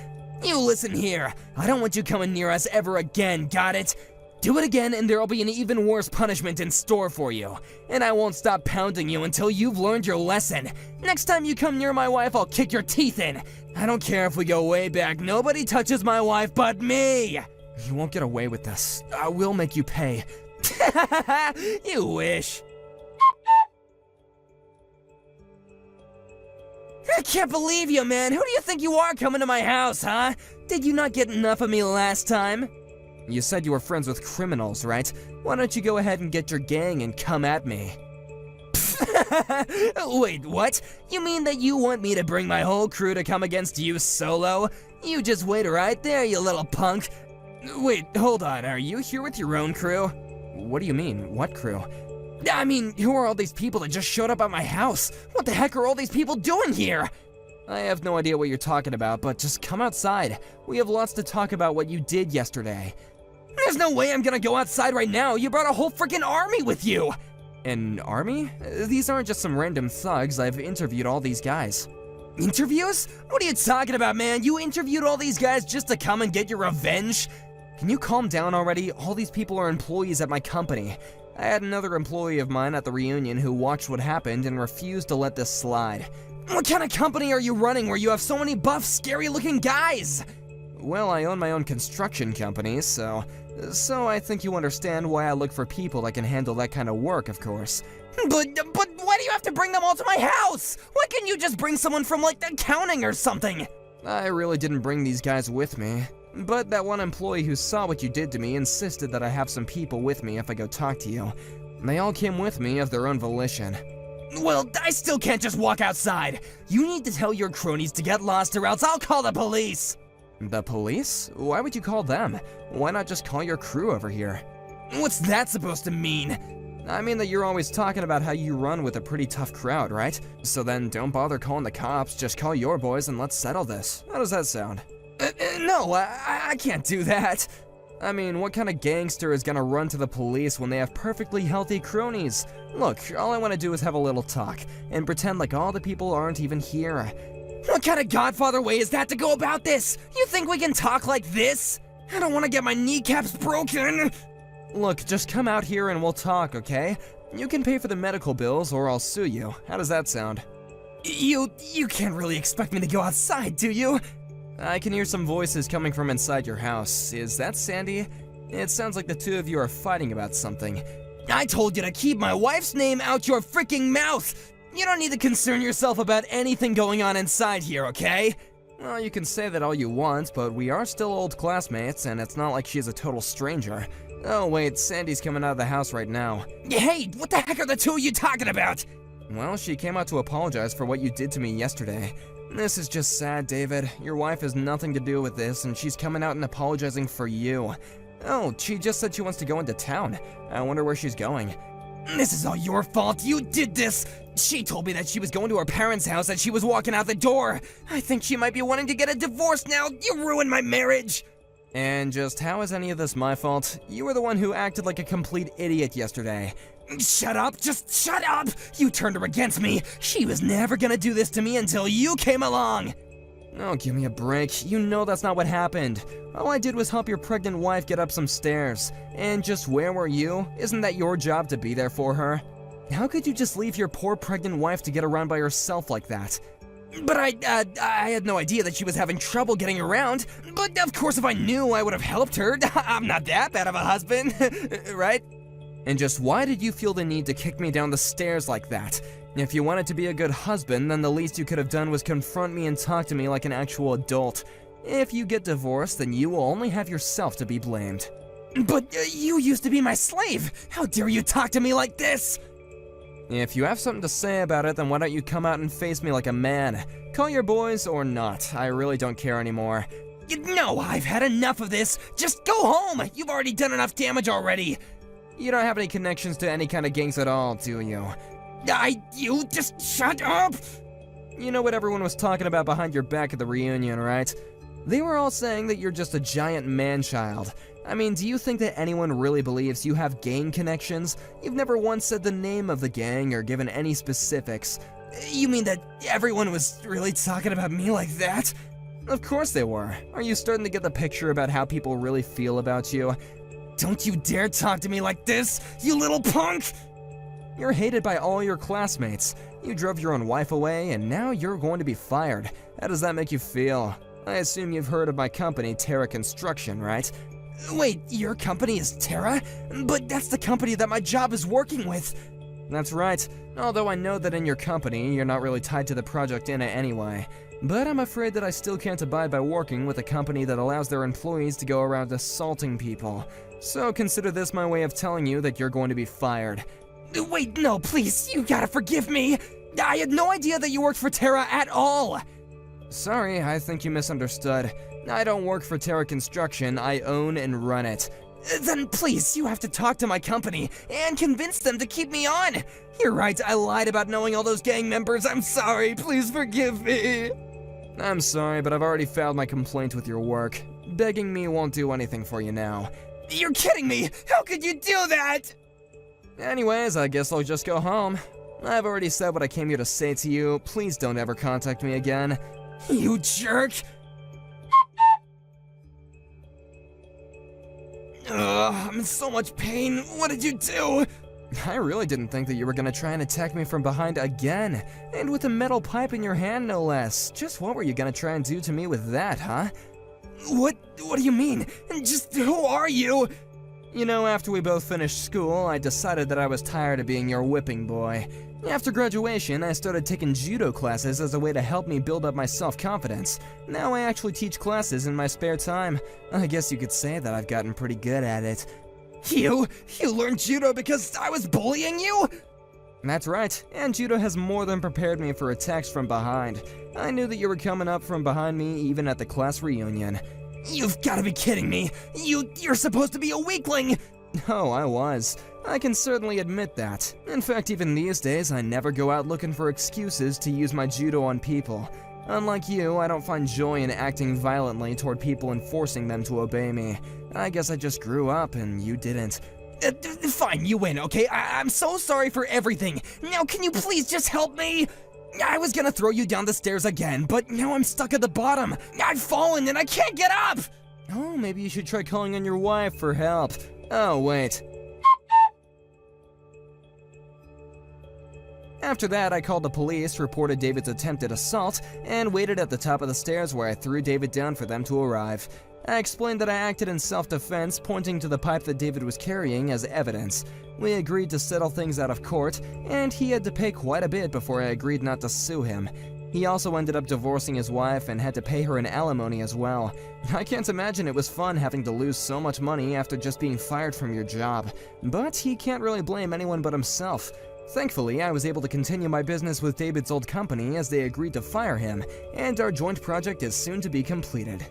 You listen here. I don't want you coming near us ever again, got it? Do it again and there'll be an even worse punishment in store for you. And I won't stop pounding you until you've learned your lesson. Next time you come near my wife, I'll kick your teeth in. I don't care if we go way back. Nobody touches my wife but me. You won't get away with this. I will make you pay. You wish. I can't believe you, man. Who do you think you are coming to my house, huh? Did you not get enough of me last time? You said you were friends with criminals, right? Why don't you go ahead and get your gang and come at me? Wait, what? You mean that you want me to bring my whole crew to come against you solo? You just wait right there, you little punk. Wait, hold on. Are you here with your own crew? What do you mean? What crew? I mean, who are all these people that just showed up at my house? What the heck are all these people doing here? I have no idea what you're talking about, but just come outside. We have lots to talk about what you did yesterday. There's no way I'm gonna go outside right now. You brought a whole freaking army with you. An army? These aren't just some random thugs. I've interviewed all these guys. Interviews? What are you talking about, man? You interviewed all these guys just to come and get your revenge? Can you calm down already? All these people are employees at my company. I had another employee of mine at the reunion who watched what happened and refused to let this slide. What kind of company are you running where you have so many buff, scary-looking guys? Well, I own my own construction company, so I think you understand why I look for people that can handle that kind of work, of course. But why do you have to bring them all to my house? Why can't you just bring someone from, like, accounting or something? I really didn't bring these guys with me, but that one employee who saw what you did to me insisted that I have some people with me if I go talk to you. They all came with me of their own volition. Well, I still can't just walk outside. You need to tell your cronies to get lost or else I'll call the police. The police? Why would you call them? Why not just call your crew over here? What's that supposed to mean? I mean that you're always talking about how you run with a pretty tough crowd, right? So then don't bother calling the cops, just call your boys and let's settle this. How does that sound? No, I can't do that. I mean, what kind of gangster is gonna run to the police when they have perfectly healthy cronies? Look, all I want to do is have a little talk, and pretend like all the people aren't even here. What kind of Godfather way is that to go about this? You think we can talk like this? I don't want to get my kneecaps broken. Look, just come out here and we'll talk, okay? You can pay for the medical bills or I'll sue you. How does that sound? You can't really expect me to go outside, do you? I can hear some voices coming from inside your house. Is that Sandy? It sounds like the two of you are fighting about something. I told you to keep my wife's name out your freaking mouth! You don't need to concern yourself about anything going on inside here, okay? Well, you can say that all you want, but we are still old classmates, and it's not like she's a total stranger. Oh wait, Sandy's coming out of the house right now. Hey, what the heck are the two of you talking about? Well, she came out to apologize for what you did to me yesterday. This is just sad, David. Your wife has nothing to do with this, and she's coming out and apologizing for you. Oh, she just said she wants to go into town. I wonder where she's going. This is all your fault. You did this. She told me that she was going to her parents' house as she was walking out the door. I think she might be wanting to get a divorce now. You ruined my marriage. And just how is any of this my fault? You were the one who acted like a complete idiot yesterday. Shut up, just shut up! You turned her against me. She was never gonna do this to me until you came along. Oh, give me a break. You know that's not what happened. All I did was help your pregnant wife get up some stairs. And just where were you? Isn't that your job to be there for her? How could you just leave your poor pregnant wife to get around by herself like that? But I had no idea that she was having trouble getting around. But of course if I knew, I would have helped her. I'm not that bad of a husband, right? And just why did you feel the need to kick me down the stairs like that? If you wanted to be a good husband, then the least you could have done was confront me and talk to me like an actual adult. If you get divorced, then you will only have yourself to be blamed. But you used to be my slave. How dare you talk to me like this? If you have something to say about it, then why don't you come out and face me like a man? Call your boys or not, I really don't care anymore. No, I've had enough of this. Just go home. You've already done enough damage already. You don't have any connections to any kind of gangs at all, do you? You just shut up! You know what everyone was talking about behind your back at the reunion, right? They were all saying that you're just a giant man-child. I mean, do you think that anyone really believes you have gang connections? You've never once said the name of the gang or given any specifics. You mean that everyone was really talking about me like that? Of course they were. Are you starting to get the picture about how people really feel about you? Don't you dare talk to me like this, you little punk! You're hated by all your classmates. You drove your own wife away, and now you're going to be fired. How does that make you feel? I assume you've heard of my company, Terra Construction, right? Wait, your company is Terra? But that's the company that my job is working with. That's right, although I know that in your company, you're not really tied to the project in it anyway. But I'm afraid that I still can't abide by working with a company that allows their employees to go around assaulting people. So consider this my way of telling you that you're going to be fired. Wait, no, please, you gotta forgive me. I had no idea that you worked for Terra at all. Sorry, I think you misunderstood. I don't work for Terra Construction, I own and run it. Then please, you have to talk to my company and convince them to keep me on. You're right, I lied about knowing all those gang members. I'm sorry, please forgive me. I'm sorry, but I've already filed my complaint with your work. Begging me won't do anything for you now. You're kidding me! How could you do that? Anyways, I guess I'll just go home. I've already said what I came here to say to you. Please don't ever contact me again. You jerk! Ugh, I'm in so much pain. What did you do? I really didn't think that you were gonna try and attack me from behind again. And with a metal pipe in your hand, no less. Just what were you gonna try and do to me with that, huh? What do you mean? Just who are you? You know, after we both finished school, I decided that I was tired of being your whipping boy. After graduation, I started taking judo classes as a way to help me build up my self-confidence. Now I actually teach classes in my spare time. I guess you could say that I've gotten pretty good at it. You learned judo because I was bullying you? That's right, and judo has more than prepared me for attacks from behind. I knew that you were coming up from behind me even at the class reunion. You've gotta be kidding me! You're supposed to be a weakling! Oh, I was. I can certainly admit that. In fact, even these days, I never go out looking for excuses to use my judo on people. Unlike you, I don't find joy in acting violently toward people and forcing them to obey me. I guess I just grew up and you didn't. Fine, you win, okay? I'm so sorry for everything. Now can you please just help me? I was gonna throw you down the stairs again, but now I'm stuck at the bottom. I've fallen and I can't get up! Oh, maybe you should try calling on your wife for help. Oh, wait. After that, I called the police, reported David's attempted assault, and waited at the top of the stairs where I threw David down for them to arrive. I explained that I acted in self-defense, pointing to the pipe that David was carrying as evidence. We agreed to settle things out of court, and he had to pay quite a bit before I agreed not to sue him. He also ended up divorcing his wife and had to pay her an alimony as well. I can't imagine it was fun having to lose so much money after just being fired from your job. But he can't really blame anyone but himself. Thankfully, I was able to continue my business with David's old company as they agreed to fire him, and our joint project is soon to be completed.